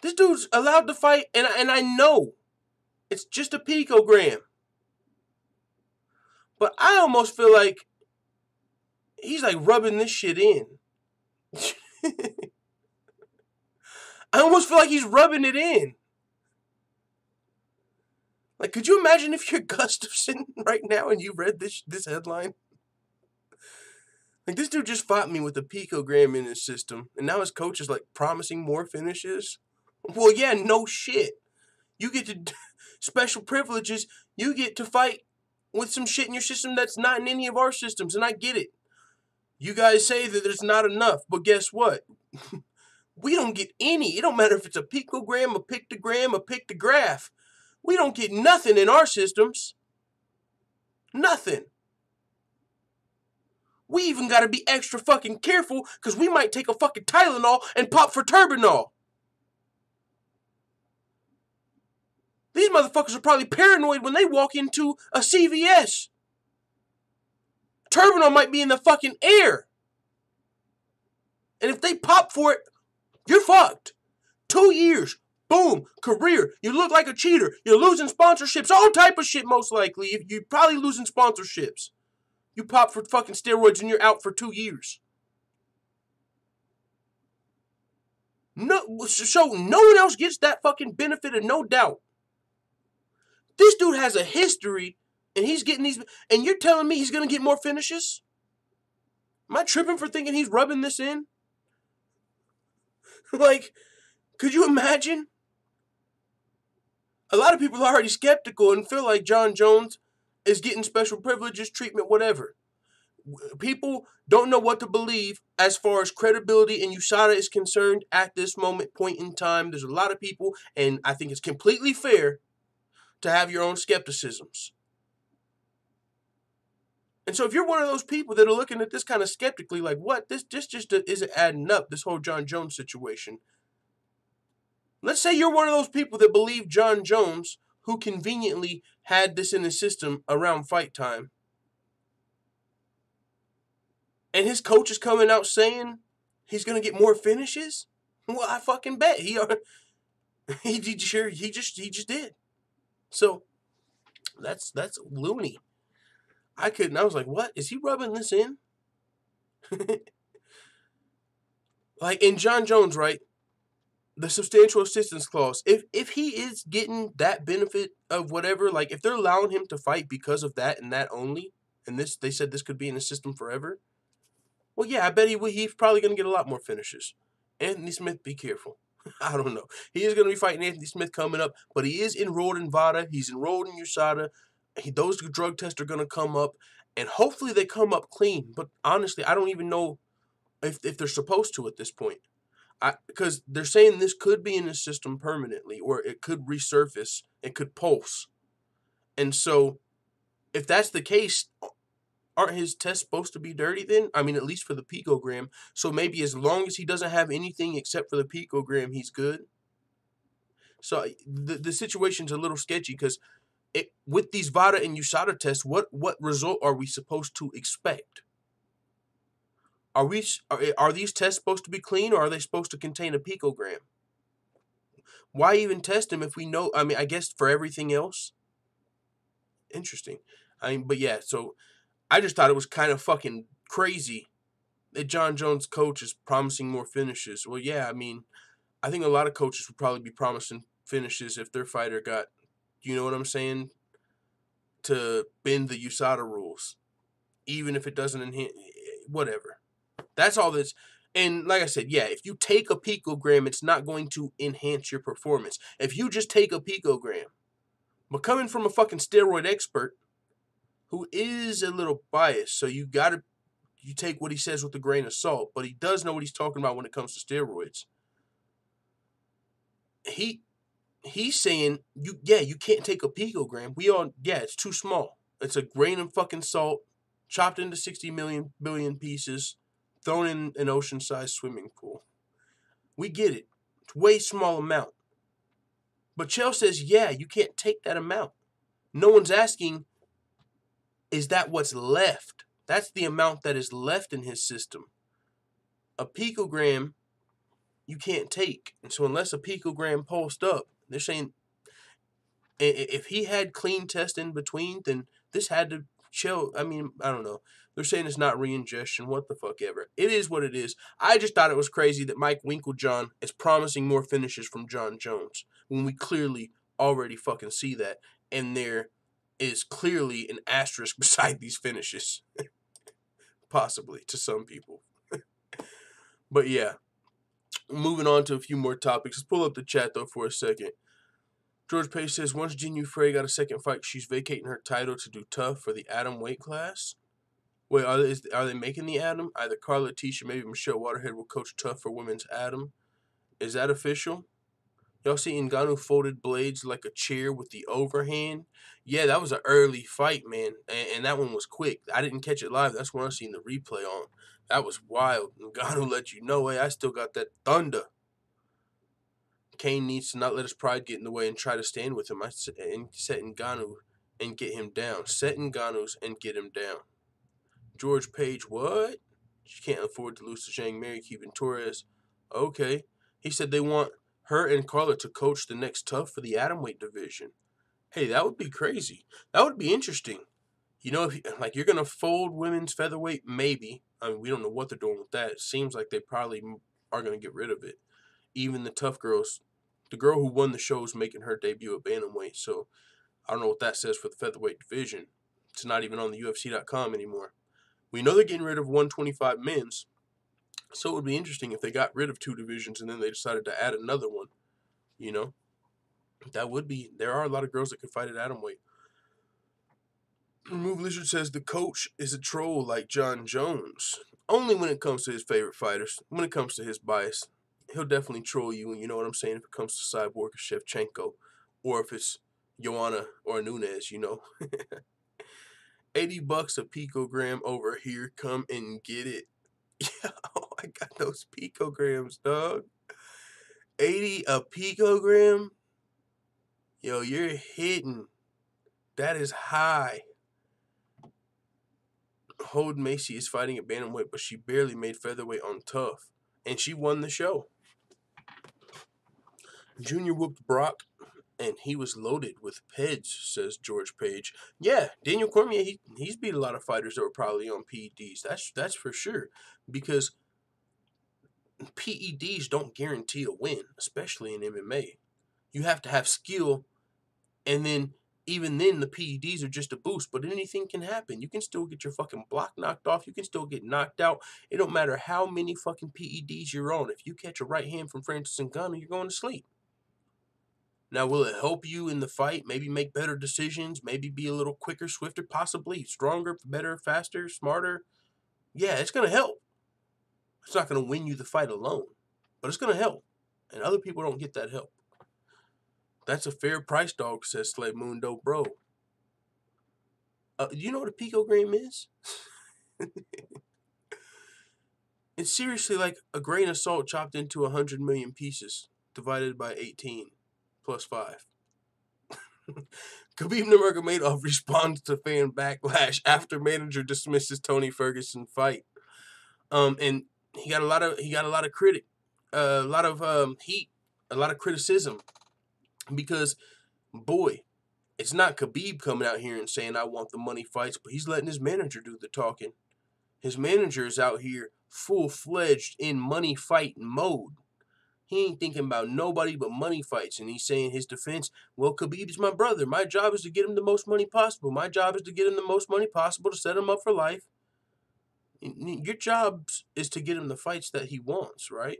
This dude's allowed to fight, and I know it's just a picogram. But I almost feel like he's like rubbing this shit in. I almost feel like he's rubbing it in. Like, could you imagine if you're Gustafsson right now and you read this headline? Like, this dude just fought me with a picogram in his system, and now his coach is like promising more finishes? Well, yeah, no shit. You get to special privileges. You get to fight with some shit in your system that's not in any of our systems, and I get it. You guys say that there's not enough, but guess what? We don't get any. It don't matter if it's a picogram, a pictogram, a pictograph. We don't get nothing in our systems. Nothing. We even got to be extra fucking careful because we might take a fucking Tylenol and pop for Turbinol. These motherfuckers are probably paranoid when they walk into a CVS. Turbinol might be in the fucking air. And if they pop for it, you're fucked. 2 years. Boom. Career. You look like a cheater. You're losing sponsorships. All type of shit most likely. You're probably losing sponsorships. You pop for fucking steroids and you're out for 2 years. So no one else gets that fucking benefit of no doubt. This dude has a history, and he's getting these... And you're telling me he's going to get more finishes? Am I tripping for thinking he's rubbing this in? Like, could you imagine? A lot of people are already skeptical and feel like Jon Jones is getting special privileges, treatment, whatever. People don't know what to believe as far as credibility and USADA is concerned at this point in time. There's a lot of people, and I think it's completely fair to have your own skepticisms. And so if you're one of those people that are looking at this kind of skeptically, like, what? This just isn't adding up, this whole Jon Jones situation. Let's say you're one of those people that believe Jon Jones, who conveniently had this in his system around fight time. And his coach is coming out saying he's going to get more finishes? Well, I fucking bet. He just did. So, that's loony. I was like, what? Is he rubbing this in? Like, in Jon Jones, right? The substantial assistance clause. If he is getting that benefit of whatever, like, if they're allowing him to fight because of that and that only, and they said this could be in his system forever. Well, yeah, I bet he's probably going to get a lot more finishes. Anthony Smith, be careful. I don't know. He is going to be fighting Anthony Smith coming up, but he is enrolled in VADA. He's enrolled in USADA. Those drug tests are going to come up, and hopefully they come up clean. But honestly, I don't even know if they're supposed to at this point. Because they're saying this could be in the system permanently, or it could resurface, it could pulse. And so, if that's the case, aren't his tests supposed to be dirty then? I mean, at least for the picogram. So maybe as long as he doesn't have anything except for the picogram, he's good. So the situation's a little sketchy because with these VADA and USADA tests, what result are we supposed to expect? Are these tests supposed to be clean, or are they supposed to contain a picogram? Why even test them if we know? I mean, I guess for everything else. Interesting. I mean, but yeah. So I just thought it was kind of fucking crazy that Jon Jones' coach is promising more finishes. Well, yeah. I mean, I think a lot of coaches would probably be promising finishes if their fighter got, you know what I'm saying, to bend the USADA rules, even if it doesn't enhance whatever. That's all this. And like I said, yeah, if you take a picogram, it's not going to enhance your performance. If you just take a picogram, but coming from a fucking steroid expert who is a little biased, so you take what he says with a grain of salt, but he does know what he's talking about when it comes to steroids. He's saying you can't take a picogram. It's too small. It's a grain of fucking salt chopped into 60 billion pieces, thrown in an ocean-sized swimming pool. We get it. It's a way small amount. But Chael says, yeah, you can't take that amount. No one's asking, is that what's left? That's the amount that is left in his system. A picogram, you can't take. And so unless a picogram pulsed up, they're saying if he had clean tests in between, then this had to chill. I mean, I don't know. They're saying it's not re-ingestion. What the fuck ever. It is what it is. I just thought it was crazy that Mike Winkeljohn is promising more finishes from Jon Jones when we clearly already fucking see that. And there is clearly an asterisk beside these finishes. Possibly, to some people. But yeah. Moving on to a few more topics. Let's pull up the chat, though, for a second. George Page says, once Jinh Frey got a second fight, she's vacating her title to do tough for the Atom weight class. Wait, are they making the Atom? Either Carla, Tisha, maybe Michelle Waterhead will coach tough for women's Atom. Is that official? Y'all see Ngannou folded blades like a chair with the overhand? Yeah, that was an early fight, man. And that one was quick. I didn't catch it live. That's when I seen the replay on. That was wild. Ngannou let you know, hey, I still got that thunder. Kane needs to not let his pride get in the way and try to stand with him. And set Ngannou and get him down. Set Ngannou's and get him down. George Page, what? She can't afford to lose to Zhang Mary, keeping Torres. Okay. He said they want her and Carla to coach the next tough for the atomweight division. Hey, that would be crazy. That would be interesting. You know, if you're going to fold women's featherweight, maybe. I mean, we don't know what they're doing with that. It seems like they probably are going to get rid of it. Even the tough girls. The girl who won the show is making her debut at bantamweight, so I don't know what that says for the featherweight division. It's not even on the UFC.com anymore. We know they're getting rid of 125 men's, so it would be interesting if they got rid of two divisions and then they decided to add another one. You know, that would be. There are a lot of girls that could fight at atomweight. Remove Lizard says the coach is a troll like Jon Jones. Only when it comes to his favorite fighters. When it comes to his bias, he'll definitely troll you. And you know what I'm saying? If it comes to Cyborg or Shevchenko, or if it's Joanna or Nunes, you know. $80 a picogram over here. Come and get it. Yo, I got those picograms, dog. 80 a picogram? Yo, you're hitting. That is high. Holden Macy is fighting at bantamweight, but she barely made featherweight on tough. And she won the show. Junior whooped Brock, and he was loaded with PEDs, says George Page. Yeah, Daniel Cormier, he's beat a lot of fighters that were probably on PEDs. That's for sure. Because PEDs don't guarantee a win, especially in MMA. You have to have skill, and then even then, the PEDs are just a boost, but anything can happen. You can still get your fucking block knocked off. You can still get knocked out. It don't matter how many fucking PEDs you're on. If you catch a right hand from Francis Ngannou, you're going to sleep. Now, will it help you in the fight? Maybe make better decisions? Maybe be a little quicker, swifter? Possibly. Stronger, better, faster, smarter? Yeah, it's going to help. It's not going to win you the fight alone, but it's going to help. And other people don't get that help. That's a fair price, dog, says Slay Mundo, bro. You know what a picogram is? It's seriously like a grain of salt chopped into 100 million pieces, divided by 18, plus 5. Khabib Nurmagomedov responds to fan backlash after manager dismisses Tony Ferguson fight. And he got a lot of heat, a lot of criticism. Because, boy, it's not Khabib coming out here and saying, I want the money fights, but he's letting his manager do the talking. His manager is out here full-fledged in money fight mode. He ain't thinking about nobody but money fights, and he's saying his defense, well, Khabib's my brother. My job is to get him the most money possible. My job is to get him the most money possible to set him up for life. Your job is to get him the fights that he wants, right?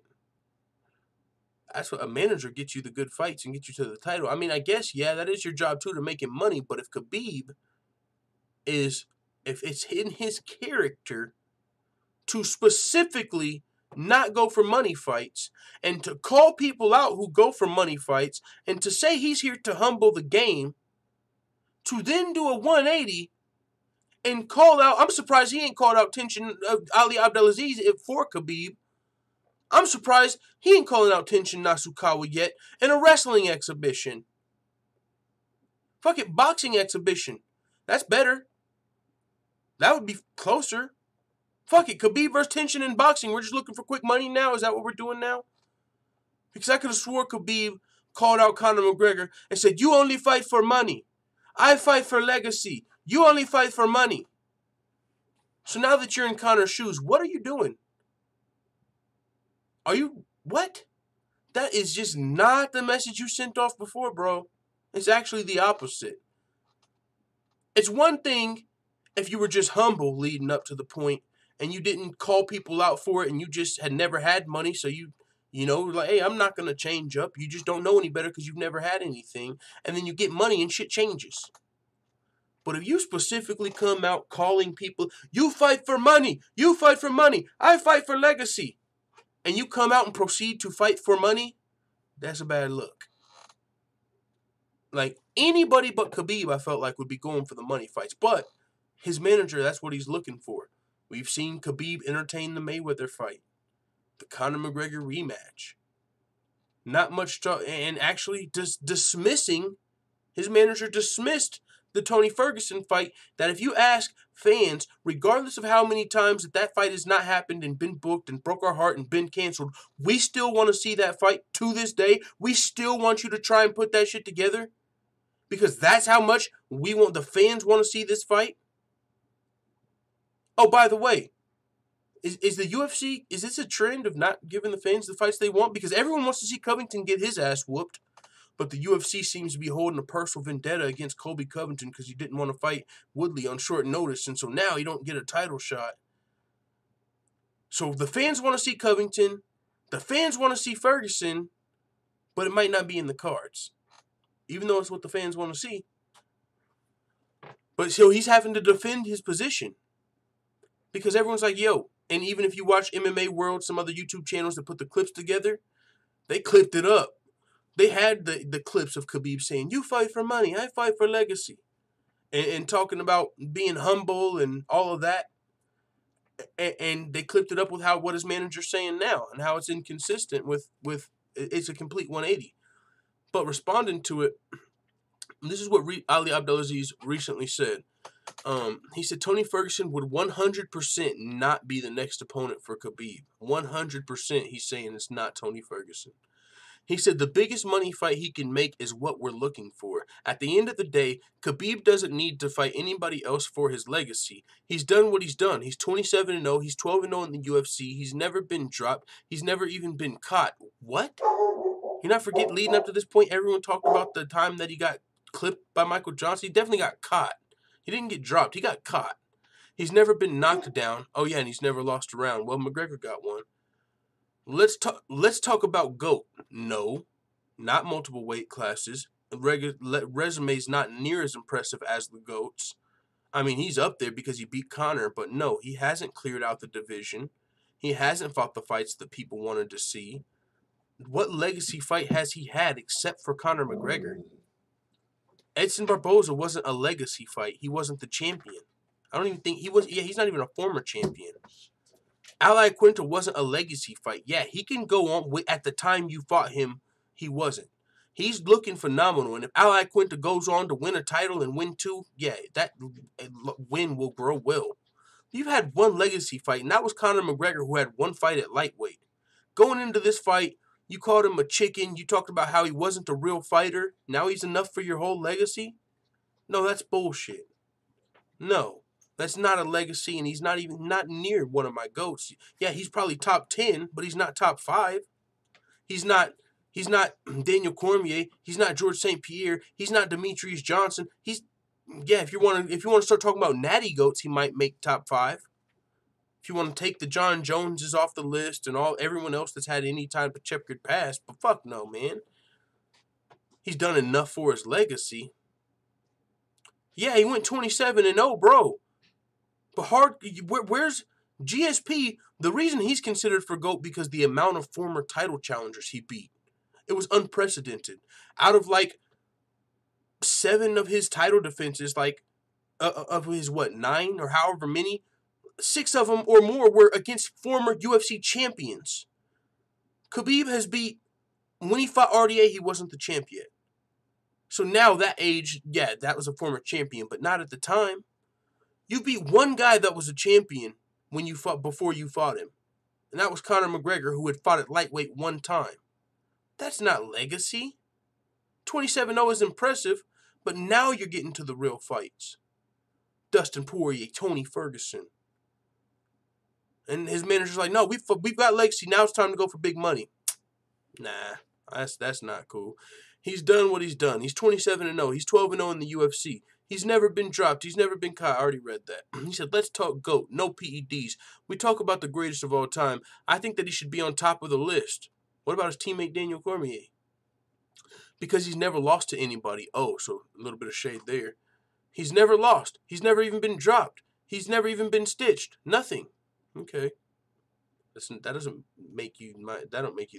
That's what a manager gets you, the good fights and get you to the title. I mean, I guess, yeah, that is your job too, to make him money. But if Khabib if it's in his character to specifically not go for money fights and to call people out who go for money fights and to say he's here to humble the game, to then do a 180 and call out, I'm surprised he ain't called out Tenshin Ali Abdelaziz for Khabib. I'm surprised he ain't calling out Tenshin Nasukawa yet in a wrestling exhibition. Fuck it, boxing exhibition. That's better. That would be closer. Fuck it, Khabib versus Tenshin in boxing. We're just looking for quick money now? Is that what we're doing now? Because I could have swore Khabib called out Conor McGregor and said, you only fight for money. I fight for legacy. You only fight for money. So now that you're in Conor's shoes, what are you doing? Are you, what? That is just not the message you sent off before, bro. It's actually the opposite. It's one thing if you were just humble leading up to the point and you didn't call people out for it and you just had never had money, so you know, like, hey, I'm not going to change up. You just don't know any better because you've never had anything. And then you get money and shit changes. But if you specifically come out calling people, you fight for money, you fight for money, I fight for legacy, and you come out and proceed to fight for money, that's a bad look. Like, anybody but Khabib, I felt like, would be going for the money fights. But his manager, that's what he's looking for. We've seen Khabib entertain the Mayweather fight, the Conor McGregor rematch. Not much talk, and actually dismissing, his manager dismissed the Tony Ferguson fight, that if you ask fans, regardless of how many times that fight has not happened and been booked and broke our heart and been canceled, we still want to see that fight to this day. We still want you to try and put that shit together because that's how much we want, the fans want to see this fight. Oh, by the way, is the UFC, is this a trend of not giving the fans the fights they want? Because everyone wants to see Covington get his ass whooped. But the UFC seems to be holding a personal vendetta against Colby Covington because he didn't want to fight Woodley on short notice. And so now he don't get a title shot. So the fans want to see Covington. The fans want to see Ferguson. But it might not be in the cards. Even though it's what the fans want to see. But so he's having to defend his position. Because everyone's like, yo. And even if you watch MMA World, some other YouTube channels that put the clips together, they clipped it up. They had the clips of Khabib saying, you fight for money, I fight for legacy. And talking about being humble and all of that. And they clipped it up with what his manager's saying now and how it's inconsistent with it's a complete 180. But responding to it, this is what Ali Abdelaziz recently said. He said Tony Ferguson would 100% not be the next opponent for Khabib. 100% he's saying it's not Tony Ferguson. He said the biggest money fight he can make is what we're looking for. At the end of the day, Khabib doesn't need to fight anybody else for his legacy. He's done what he's done. He's 27-0. He's 12-0 in the UFC. He's never been dropped. He's never even been caught. What? You not forget, leading up to this point, everyone talked about the time that he got clipped by Michael Johnson? He definitely got caught. He didn't get dropped. He got caught. He's never been knocked down. Oh, yeah, and he's never lost a round. Well, McGregor got one. Let's talk about GOAT. No, not multiple weight classes. Resume's not near as impressive as the GOAT's. I mean, he's up there because he beat Conor, but no, he hasn't cleared out the division. He hasn't fought the fights that people wanted to see. What legacy fight has he had except for Conor McGregor? Edson Barboza wasn't a legacy fight. He wasn't the champion. I don't even think he was. Yeah, he's not even a former champion. Al Iaquinta wasn't a legacy fight. Yeah, he can go on. At the time you fought him, he wasn't. He's looking phenomenal. And if Al Iaquinta goes on to win a title and win 2, yeah, that win will grow well. You've had one legacy fight, and that was Conor McGregor, who had one fight at lightweight. Going into this fight, you called him a chicken. You talked about how he wasn't a real fighter. Now he's enough for your whole legacy? No, that's bullshit. No, that's not a legacy, and he's not near one of my GOATs. Yeah, he's probably top 10, but he's not top 5. He's not Daniel Cormier. He's not George St. Pierre. He's not Demetrius Johnson. If you want to start talking about natty GOATs, he might make top 5. If you want to take the Jon Joneses off the list and everyone else that's had any type of checkered past, but fuck no, man. He's done enough for his legacy. Yeah, he went 27-0, bro. But where's GSP? The reason he's considered for GOAT because the amount of former title challengers he beat. It was unprecedented. Out of 7 of his title defenses, of his 9 or however many, 6 of them or more were against former UFC champions. Khabib has beat, when he fought RDA, he wasn't the champ yet. So now that age, yeah, that was a former champion, but not at the time. You beat one guy that was a champion before you fought him. And that was Conor McGregor, who had fought at lightweight one time. That's not legacy. 27-0 is impressive, but now you're getting to the real fights. Dustin Poirier, Tony Ferguson. And his manager's like, no, we've got legacy. Now it's time to go for big money. Nah, that's not cool. He's done what he's done. He's 27-0. He's 12-0 in the UFC. He's never been dropped. He's never been caught. I already read that. He said, let's talk GOAT. No PEDs. We talk about the greatest of all time. I think that he should be on top of the list. What about his teammate Daniel Cormier? Because he's never lost to anybody. Oh, so a little bit of shade there. He's never lost. He's never even been dropped. He's never even been stitched. Nothing. Okay. That don't make you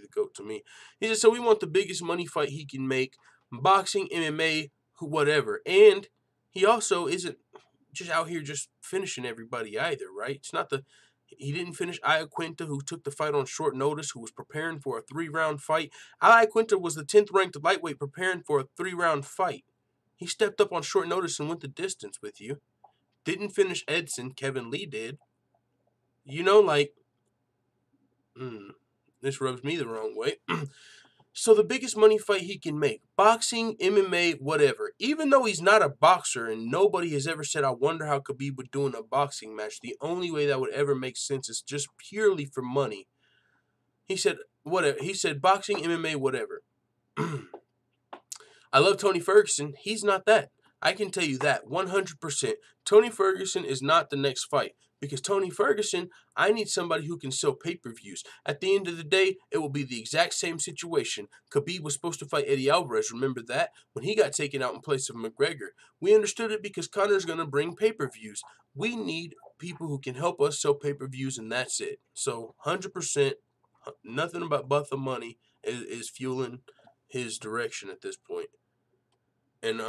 the GOAT to me. He said, so we want the biggest money fight he can make. Boxing, MMA, whatever. And he also isn't just out here just finishing everybody either, right? It's not he didn't finish Iaquinta, who took the fight on short notice, who was preparing for a 3-round fight. Iaquinta was the 10th ranked lightweight preparing for a 3-round fight. He stepped up on short notice and went the distance with you. Didn't finish Edson. Kevin Lee did. This rubs me the wrong way. So the biggest money fight he can make, boxing, MMA, whatever. Even though he's not a boxer and nobody has ever said, I wonder how Khabib would do in a boxing match, the only way that would ever make sense is just purely for money. He said, whatever. He said, boxing, MMA, whatever. I love Tony Ferguson. He's not that. I can tell you that 100%. Tony Ferguson is not the next fight. Because Tony Ferguson, I need somebody who can sell pay-per-views. At the end of the day, it will be the exact same situation. Khabib was supposed to fight Eddie Alvarez. Remember that? When he got taken out in place of McGregor. We understood it because Conor's going to bring pay-per-views. We need people who can help us sell pay-per-views, and that's it. So 100%, nothing but the money is fueling his direction at this point. And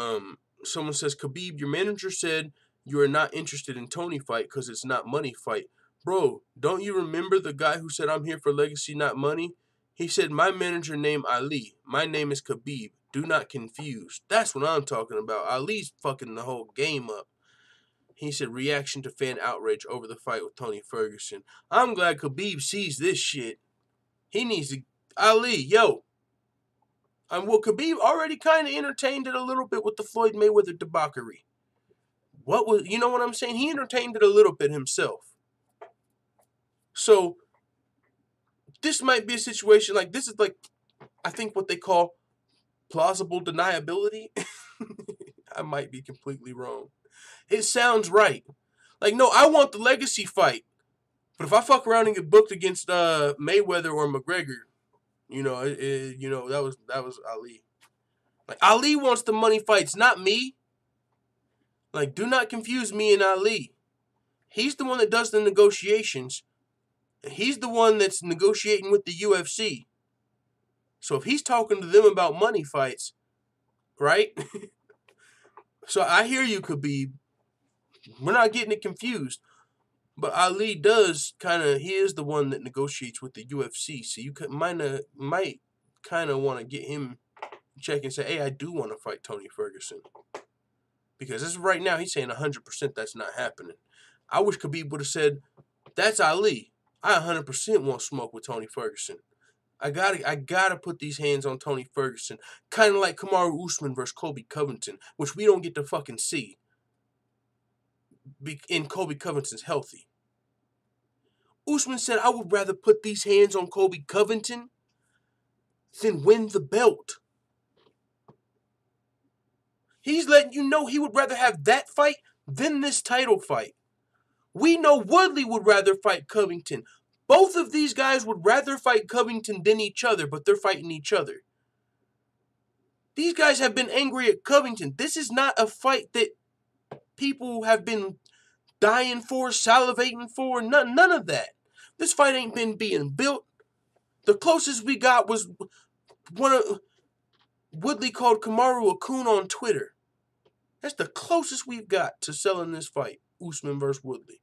someone says, Khabib, your manager said you are not interested in Tony fight because it's not money fight. Bro, don't you remember the guy who said I'm here for legacy, not money? He said, my manager named Ali. My name is Khabib. Do not confuse. That's what I'm talking about. Ali's fucking the whole game up. He said, reaction to fan outrage over the fight with Tony Ferguson. I'm glad Khabib sees this shit. He needs to... Ali, yo. Well, Khabib already kind of entertained it a little bit with the Floyd Mayweather debauchery. You know what I'm saying? He entertained it a little bit himself. So, this might be a situation this is I think what they call plausible deniability. I might be completely wrong. It sounds right. Like, no, I want the legacy fight. But if I fuck around and get booked against Mayweather or McGregor, that was Ali. Like, Ali wants the money fights, not me. Like, do not confuse me and Ali. He's the one that does the negotiations. He's the one that's negotiating with the UFC. So if he's talking to them about money fights, right? So I hear you, Khabib. We're not getting it confused. But Ali does he is the one that negotiates with the UFC. So you might kind of want to get him check and say, hey, I do want to fight Tony Ferguson. Because as of right now, he's saying 100% that's not happening. I wish Khabib would have said, that's Ali. I 100% want smoke with Tony Ferguson. I gotta put these hands on Tony Ferguson. Kind of like Kamaru Usman versus Colby Covington, which we don't get to fucking see. And Colby Covington's healthy. Usman said, I would rather put these hands on Colby Covington than win the belt. He's letting you know he would rather have that fight than this title fight. We know Woodley would rather fight Covington. Both of these guys would rather fight Covington than each other, but they're fighting each other. These guys have been angry at Covington. This is not a fight that people have been dying for, salivating for, none of that. This fight ain't been being built. The closest we got was Woodley called Kamaru a coon on Twitter. That's the closest we've got to selling this fight, Usman versus Woodley.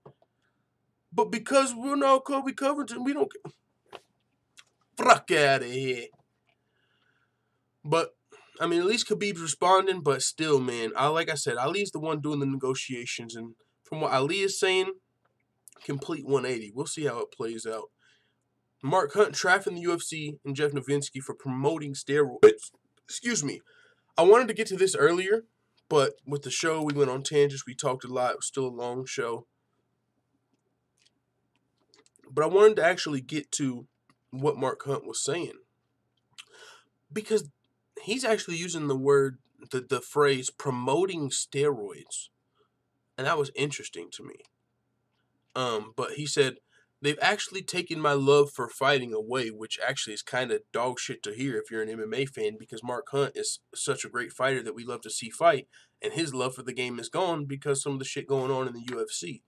But because we're not Colby Covington, we don't get... Fuck out of here. But, I mean, at least Khabib's responding, but still, man, like I said, Ali's the one doing the negotiations, and from what Ali is saying, complete 180. We'll see how it plays out. Mark Hunt trapping the UFC and Jeff Novitzky for promoting steroids. Excuse me. I wanted to get to this earlier, but with the show, we went on tangents. We talked a lot. It was still a long show. But I wanted to actually get to what Mark Hunt was saying. Because he's actually using the word, the phrase, promoting steroids. And that was interesting to me. But he said, they've actually taken my love for fighting away, which actually is kind of dog shit to hear if you're an MMA fan, because Mark Hunt is such a great fighter that we love to see fight, and his love for the game is gone because some of the shit going on in the UFC.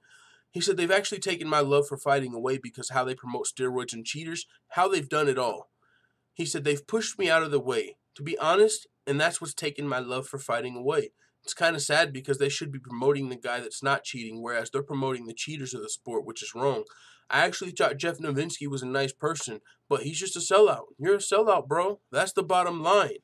He said, they've actually taken my love for fighting away because how they promote steroids and cheaters, how they've done it all. He said, they've pushed me out of the way, to be honest, and that's what's taken my love for fighting away. It's kind of sad because they should be promoting the guy that's not cheating, whereas they're promoting the cheaters of the sport, which is wrong. I actually thought Jeff Novitzky was a nice person, but he's just a sellout. You're a sellout, bro. That's the bottom line.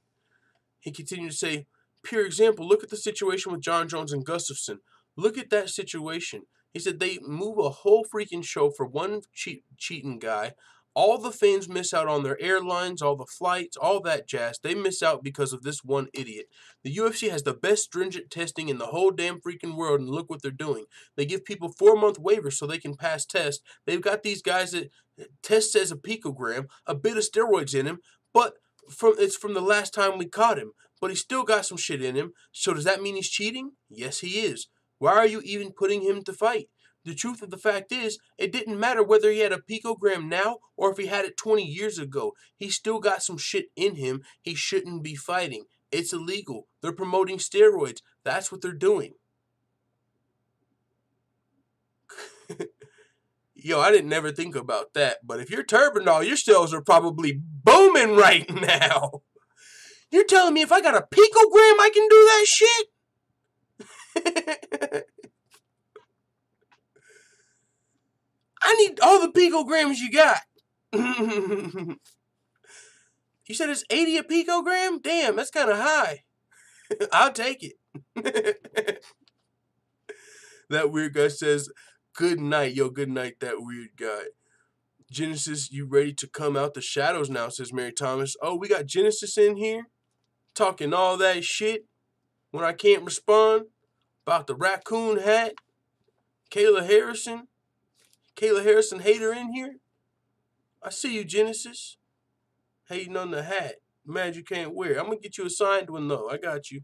He continued to say, pure example, look at the situation with Jon Jones and Gustafsson. Look at that situation. He said they move a whole freaking show for one cheating guy. All the fans miss out on their airlines, all the flights, all that jazz. They miss out because of this one idiot. The UFC has the best stringent testing in the whole damn freaking world, and look what they're doing. They give people 4-month waivers so they can pass tests. They've got these guys that test says a picogram, a bit of steroids in him, but it's from the last time we caught him. But he's still got some shit in him. So does that mean he's cheating? Yes, he is. Why are you even putting him to fight? The truth of the fact is, it didn't matter whether he had a picogram now or if he had it 20 years ago. He still got some shit in him. He shouldn't be fighting. It's illegal. They're promoting steroids. That's what they're doing. Yo, I didn't never think about that. But if you're Turbinol, your sales are probably booming right now. You're telling me if I got a picogram, I can do that shit? I need all the picograms you got. You said it's 80 a picogram? Damn, that's kind of high. I'll take it. That weird guy says, good night. Yo, good night, that weird guy. Genesis, you ready to come out the shadows now, says Mary Thomas. Oh, we got Genesis in here talking all that shit when I can't respond about the raccoon hat. Kayla Harrison hater in here. I see you, Genesis. Hating on the hat. Mad you can't wear it. I'm going to get you a signed one, though. I got you.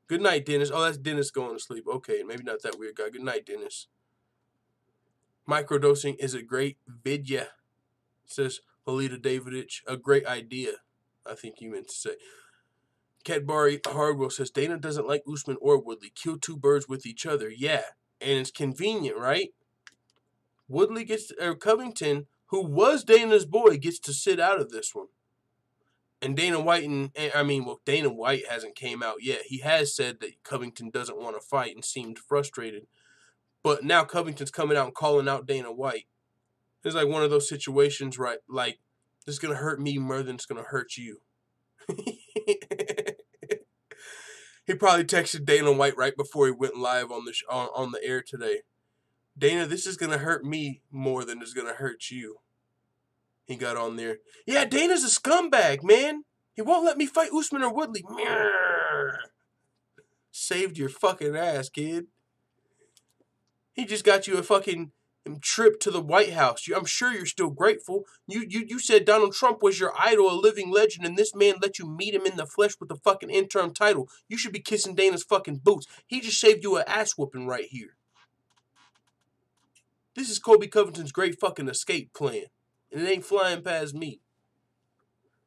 Good night, Dennis. Oh, that's Dennis going to sleep. Okay, maybe not that weird guy. Good night, Dennis. Microdosing is a great vidya, says Halita Davidich. A great idea, I think you meant to say. Cadbury Hardwell says, Dana doesn't like Usman or Woodley. Kill two birds with each other. Yeah, and it's convenient, right? Woodley gets, or Covington, who was Dana's boy, gets to sit out of this one. And Dana White, Dana White hasn't came out yet. He has said that Covington doesn't want to fight and seemed frustrated. But now Covington's coming out and calling out Dana White. It's like one of those situations, right? Like, this is going to hurt me more than it's going to hurt you. He probably texted Dana White right before he went live on the air today. Dana, this is going to hurt me more than it's going to hurt you. He got on there. Yeah, Dana's a scumbag, man. He won't let me fight Usman or Woodley. Murrr. Saved your fucking ass, kid. He just got you a fucking trip to the White House. I'm sure you're still grateful. You said Donald Trump was your idol, a living legend, and this man let you meet him in the flesh with the fucking interim title. You should be kissing Dana's fucking boots. He just saved you an ass whooping right here. This is Colby Covington's great fucking escape plan. And it ain't flying past me.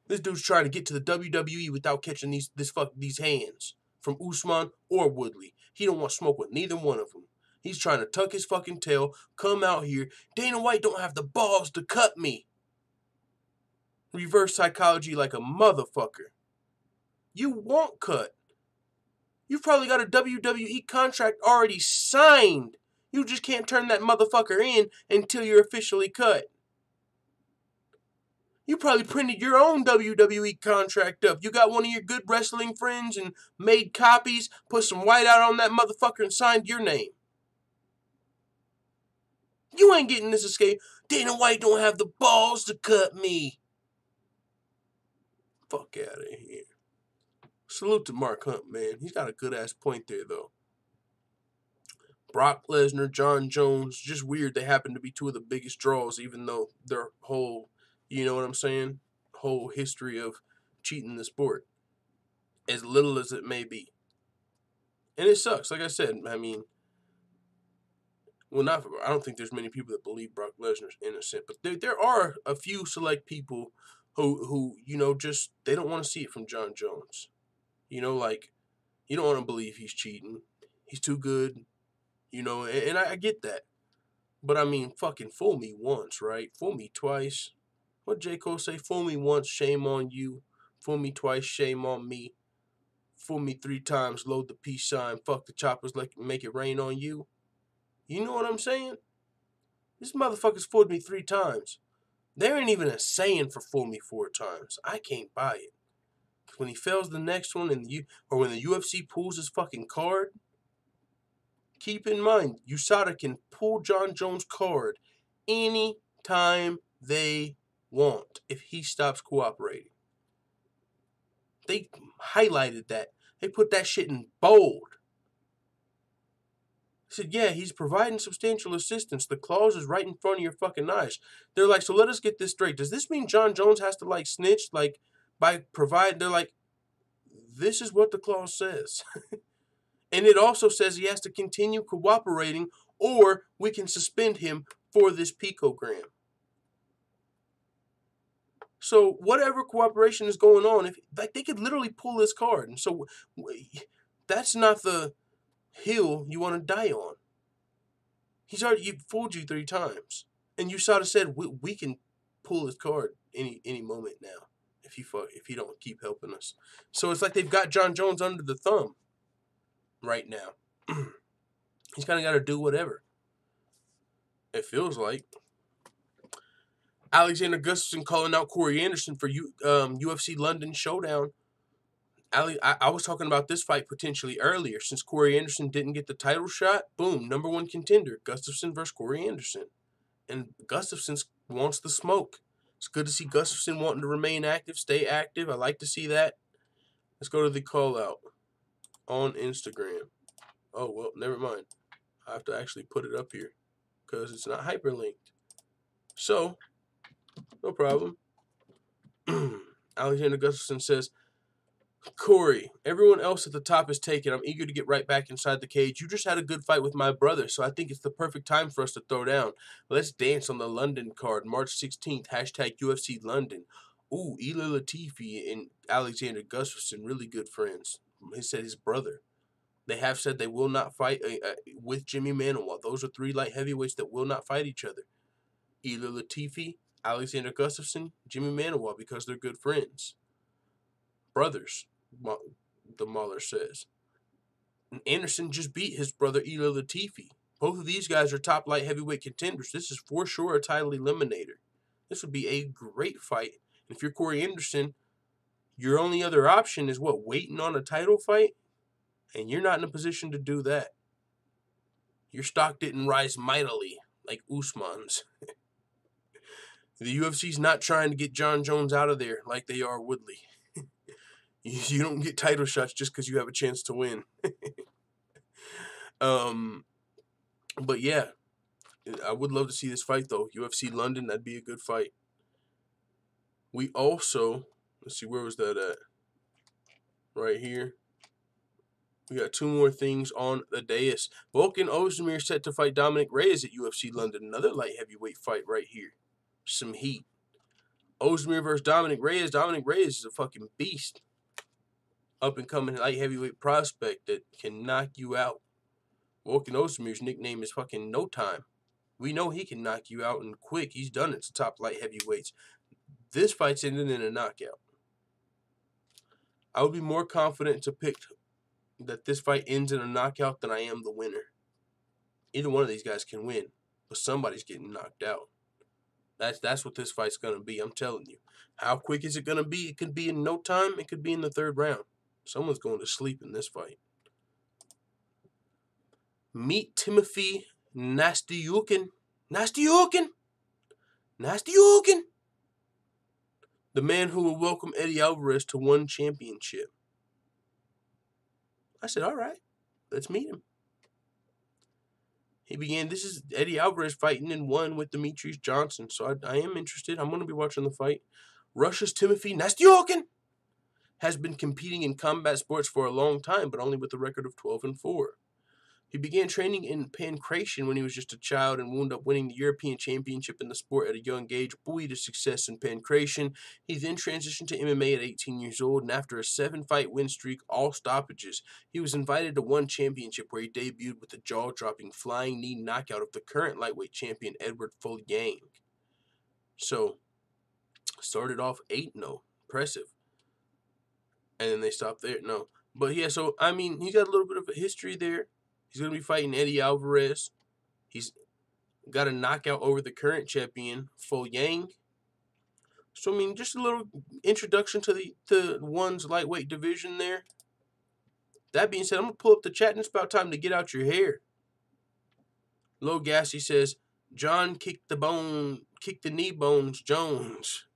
This dude's trying to get to the WWE without catching these hands from Usman or Woodley. He don't want smoke with neither one of them. He's trying to tuck his fucking tail, come out here. Dana White don't have the balls to cut me. Reverse psychology like a motherfucker. You won't cut. You've probably got a WWE contract already signed. You just can't turn that motherfucker in until you're officially cut. You probably printed your own WWE contract up. You got one of your good wrestling friends and made copies, put some white out on that motherfucker and signed your name. You ain't getting this escape. Dana White don't have the balls to cut me. Fuck out of here. Salute to Mark Hunt, man. He's got a good-ass point there, though. Brock Lesnar, Jon Jones, just weird they happen to be two of the biggest draws, even though their whole, you know what I'm saying, whole history of cheating the sport, as little as it may be. And it sucks, like I said, I mean, well, I don't think there's many people that believe Brock Lesnar's innocent, but there are a few select people who you know, just, they don't want to see it from Jon Jones. You know, like, you don't want to believe he's cheating. He's too good. You know, and I get that. But, I mean, fucking fool me once, right? Fool me twice. What J. Cole say? Fool me once, shame on you. Fool me twice, shame on me. Fool me 3 times, load the peace sign. Fuck the choppers, like make it rain on you. You know what I'm saying? This motherfucker's fooled me 3 times. There ain't even a saying for fool me 4 times. I can't buy it. When he fails the next one, or when the UFC pulls his fucking card, keep in mind, USADA can pull Jon Jones' card any time they want if he stops cooperating. They highlighted that. They put that shit in bold. They said, yeah, he's providing substantial assistance. The clause is right in front of your fucking eyes. They're like, so let us get this straight. Does this mean Jon Jones has to, like, snitch? Like, by providing, they're like, this is what the clause says. And it also says he has to continue cooperating or we can suspend him for this picogram. So whatever cooperation is going on, they could literally pull this card. And so that's not the hill you want to die on. He fooled you 3 times. And USADA said we can pull his card any moment now if you don't keep helping us. So it's like they've got Jon Jones under the thumb right now. He's kind of got to do whatever. It feels like. Alexander Gustafsson calling out Corey Anderson for UFC London showdown. I was talking about this fight potentially earlier. Since Corey Anderson didn't get the title shot, boom, #1 contender. Gustafsson versus Corey Anderson. And Gustafsson wants the smoke. It's good to see Gustafsson wanting to remain active, stay active. I like to see that. Let's go to the call out on Instagram. Oh, well, never mind. I have to actually put it up here because it's not hyperlinked. So, no problem. Alexander Gustafsson says, Corey, everyone else at the top is taken. I'm eager to get right back inside the cage. You just had a good fight with my brother, so I think it's the perfect time for us to throw down. Let's dance on the London card, March 16th, hashtag UFC London. Ooh, Eli Latifi and Alexander Gustafsson, really good friends. He said his brother. They have said they will not fight with Jimmy Manuwa. Those are 3 light heavyweights that will not fight each other. Eli Latifi, Alexander Gustafsson, Jimmy Manuwa, because they're good friends. Brothers, the Mahler says. And Anderson just beat his brother Eli Latifi. Both of these guys are top light heavyweight contenders. This is for sure a title eliminator. This would be a great fight. And if you're Corey Anderson, your only other option is what? Waiting on a title fight? And you're not in a position to do that. Your stock didn't rise mightily like Usman's. The UFC's not trying to get Jon Jones out of there like they are Woodley. You don't get title shots just because you have a chance to win. But yeah, I would love to see this fight though. UFC London, that'd be a good fight. We also, let's see, where was that at? Right here. We got 2 more things on the dais. Volkan Oezdemir set to fight Dominick Reyes at UFC London. Another light heavyweight fight right here. Some heat. Oezdemir versus Dominick Reyes. Dominick Reyes is a fucking beast. Up and coming light heavyweight prospect that can knock you out. Volkan Oezdemir's nickname is fucking No Time. We know he can knock you out and quick. He's done it to top light heavyweights. This fight's ending in a knockout. I would be more confident to pick that this fight ends in a knockout than I am the winner. Either one of these guys can win, but somebody's getting knocked out. That's what this fight's going to be, I'm telling you. How quick is it going to be? It could be in no time. It could be in the 3rd round. Someone's going to sleep in this fight. Meet Timothy Nastyukhin. Nastyukhin! Nastyukhin! The man who will welcome Eddie Alvarez to 1 championship. I said, all right, let's meet him. He began, this is Eddie Alvarez fighting in 1 with Demetrius Johnson, so I am interested. I'm going to be watching the fight. Russia's Timothy Nastyukhin has been competing in combat sports for a long time, but only with a record of 12-4. He began training in pancration when he was just a child and wound up winning the European Championship in the sport at a young age, buoyed to success in pancration. He then transitioned to MMA at 18 years old, and after a 7-fight win streak, all stoppages, he was invited to 1 championship where he debuted with a jaw-dropping flying knee knockout of the current lightweight champion, Edward Folyang. So, started off 8-0. Impressive. And then they stopped there. No. But yeah, so, I mean, he got a little bit of a history there. He's going to be fighting Eddie Alvarez. He's got a knockout over the current champion, Folyang. So, I mean, just a little introduction to the one's lightweight division there. That being said, I'm going to pull up the chat, and it's about time to get out your hair. Low Gassy says, John kicked the knee bones, Jones.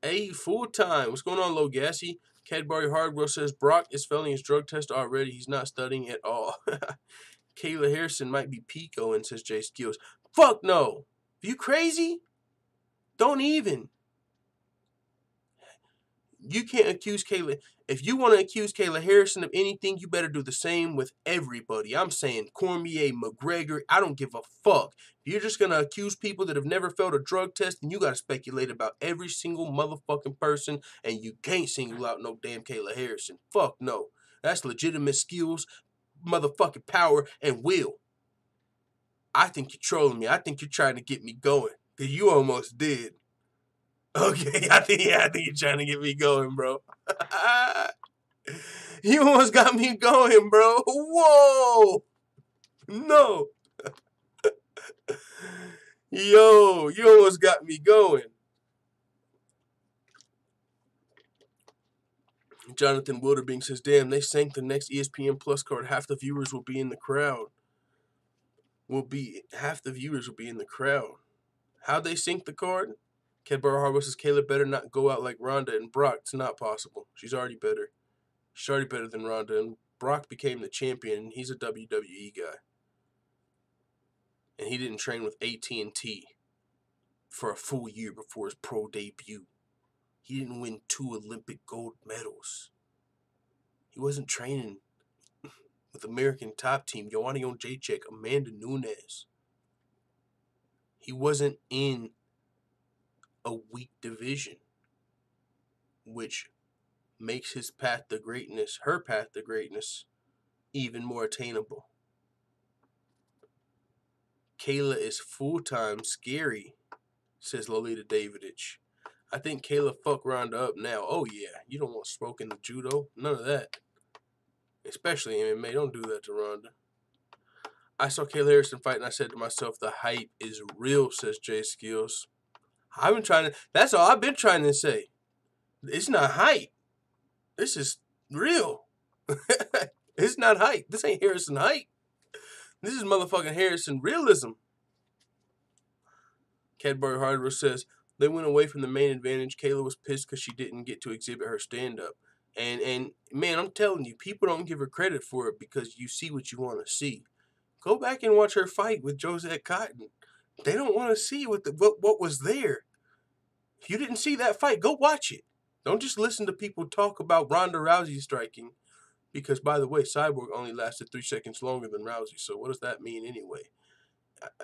Hey, full time. What's going on, Low Gassy? Cadbury Hardwell says, Brock is failing his drug test already. He's not studying at all. Kayla Harrison might be Picoing, says Jay Skills. Fuck no. Are you crazy? Don't even. You can't accuse Kayla. If you want to accuse Kayla Harrison of anything, you better do the same with everybody. I'm saying Cormier, McGregor, I don't give a fuck. If you're just going to accuse people that have never failed a drug test, then you got to speculate about every single motherfucking person, and you can't single out no damn Kayla Harrison. Fuck no. That's legitimate skills, motherfucking power, and will. I think you're trolling me. I think you're trying to get me going, because you almost did. Okay, I think you're trying to get me going, bro. You almost got me going, bro. Whoa. No. Yo, you almost got me going. Jonathan Wilderbing says, damn, they sank the next ESPN Plus card. Half the viewers will be in the crowd. Half the viewers will be in the crowd. How'd they sink the card? Cadbury Hardwell says, Kayla better not go out like Ronda and Brock. It's not possible. She's already better. She's already better than Ronda. And Brock became the champion, and he's a WWE guy. And he didn't train with AT&T for a full year before his pro debut. He didn't win 2 Olympic gold medals. He wasn't training with American top team, Joanna Jacek, Amanda Nunes. He wasn't in a weak division, which makes his path to greatness, her path to greatness, even more attainable. Kayla is full-time scary, says Lolita Davidich. I think Kayla fuck Ronda up now. Oh yeah, you don't want smoke in the judo. None of that. Especially MMA. Don't do that to Ronda. I saw Kayla Harrison fight and I said to myself, the hype is real, says Jay Skills. That's all I've been trying to say. It's not hype. This is real. It's not hype. This ain't Harrison hype. This is motherfucking Harrison realism. Cadbury Hardware says, they went away from the main advantage. Kayla was pissed because she didn't get to exhibit her stand-up. And man, I'm telling you, people don't give her credit for it because you see what you want to see. Go back and watch her fight with Josette Cotton. They don't want to see what was there. If you didn't see that fight, go watch it. Don't just listen to people talk about Ronda Rousey striking. Because, by the way, Cyborg only lasted 3 seconds longer than Rousey. So what does that mean anyway?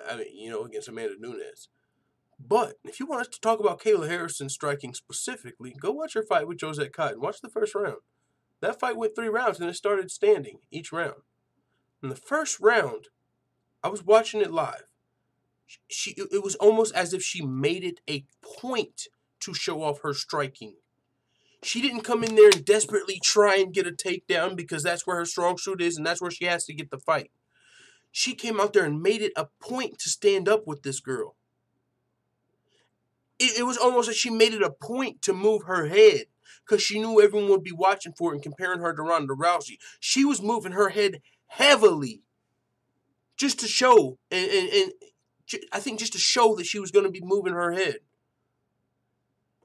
I mean, you know, against Amanda Nunes. But if you want us to talk about Kayla Harrison striking specifically, go watch her fight with Josette Cotton. Watch the first round. That fight went 3 rounds, and it started standing each round. In the first round, I was watching it live. It was almost as if she made it a point to show off her striking. She didn't come in there and desperately try and get a takedown because that's where her strong suit is and that's where she has to get the fight. She came out there and made it a point to stand up with this girl. It was almost like she made it a point to move her head because she knew everyone would be watching for it and comparing her to Ronda Rousey. She was moving her head heavily just to show, and I think just to show that she was going to be moving her head.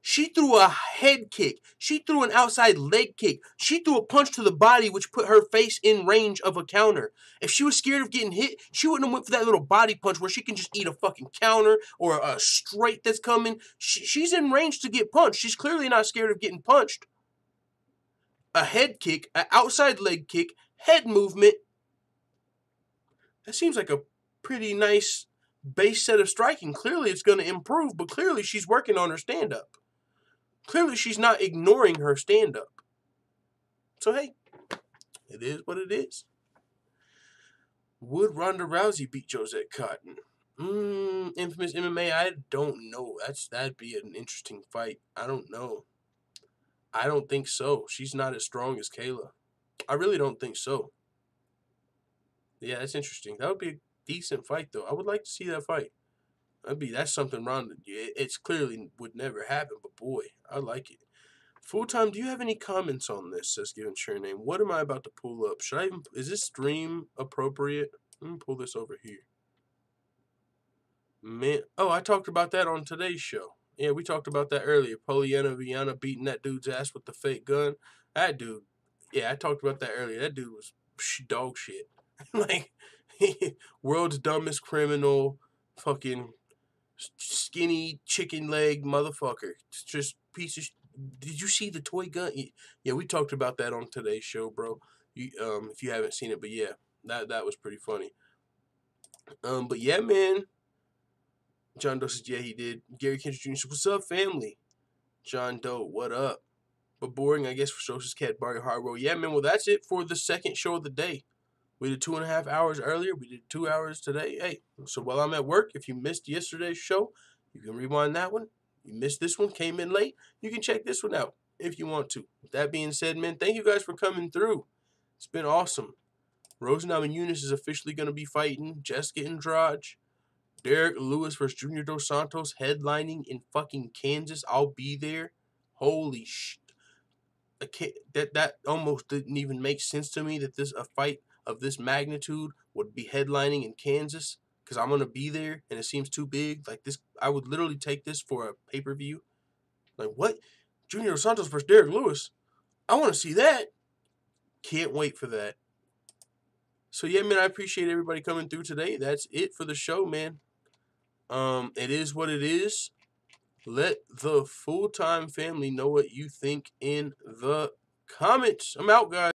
She threw a head kick. She threw an outside leg kick. She threw a punch to the body, which put her face in range of a counter. If she was scared of getting hit, she wouldn't have went for that little body punch where she can just eat a fucking counter or a straight that's coming. She's in range to get punched. She's clearly not scared of getting punched. A head kick, an outside leg kick, head movement. That seems like a pretty nice base set of striking. Clearly it's going to improve, but clearly she's working on her stand-up. Clearly, she's not ignoring her stand-up. So, hey, it is what it is. Would Ronda Rousey beat Josette Cotton? Infamous MMA, I don't know. That'd be an interesting fight. I don't know. I don't think so. She's not as strong as Kayla. I really don't think so. Yeah, that's interesting. That would be a decent fight, though. I would like to see that fight. That's something Ronda. It's clearly would never happen, but boy, I like it. Full time. Do you have any comments on this? Says given your name. What am I about to pull up? Should I even? Is this stream appropriate? Let me pull this over here. Man, oh, I talked about that on today's show. Yeah, we talked about that earlier. Poliana Viana beating that dude's ass with the fake gun. That dude. Yeah, I talked about that earlier. That dude was dog shit. Like world's dumbest criminal. Fucking skinny chicken leg motherfucker. Just piece of. Did you see the toy gun? Yeah, we talked about that on today's show, bro. If you haven't seen it, but yeah, that was pretty funny. But yeah, man. John Doe says, yeah, he did. Gary Kendrick Jr. says, what's up, family? John Doe, what up? But boring, I guess, for Socialist Cat Barry Hardwell. Yeah, man. Well, that's it for the second show of the day. We did 2.5 hours earlier. We did 2 hours today. Hey, so while I'm at work, if you missed yesterday's show, you can rewind that one. You missed this one, came in late, you can check this one out if you want to. With that being said, man, thank you guys for coming through. It's been awesome. Rose Namajunas is officially going to be fighting Jessica Andrade. Derrick Lewis versus Junior Dos Santos headlining in fucking Kansas. I'll be there. Holy shit. That almost didn't even make sense to me that a fight of this magnitude would be headlining in Kansas, because I'm going to be there and it seems too big. Like this, I would literally take this for a pay-per-view. Like, what? Junior Dos Santos versus Derrick Lewis? I want to see that. Can't wait for that. So yeah, man, I appreciate everybody coming through today. That's it for the show, man. It is what it is. Let the full-time family know what you think in the comments. I'm out, guys.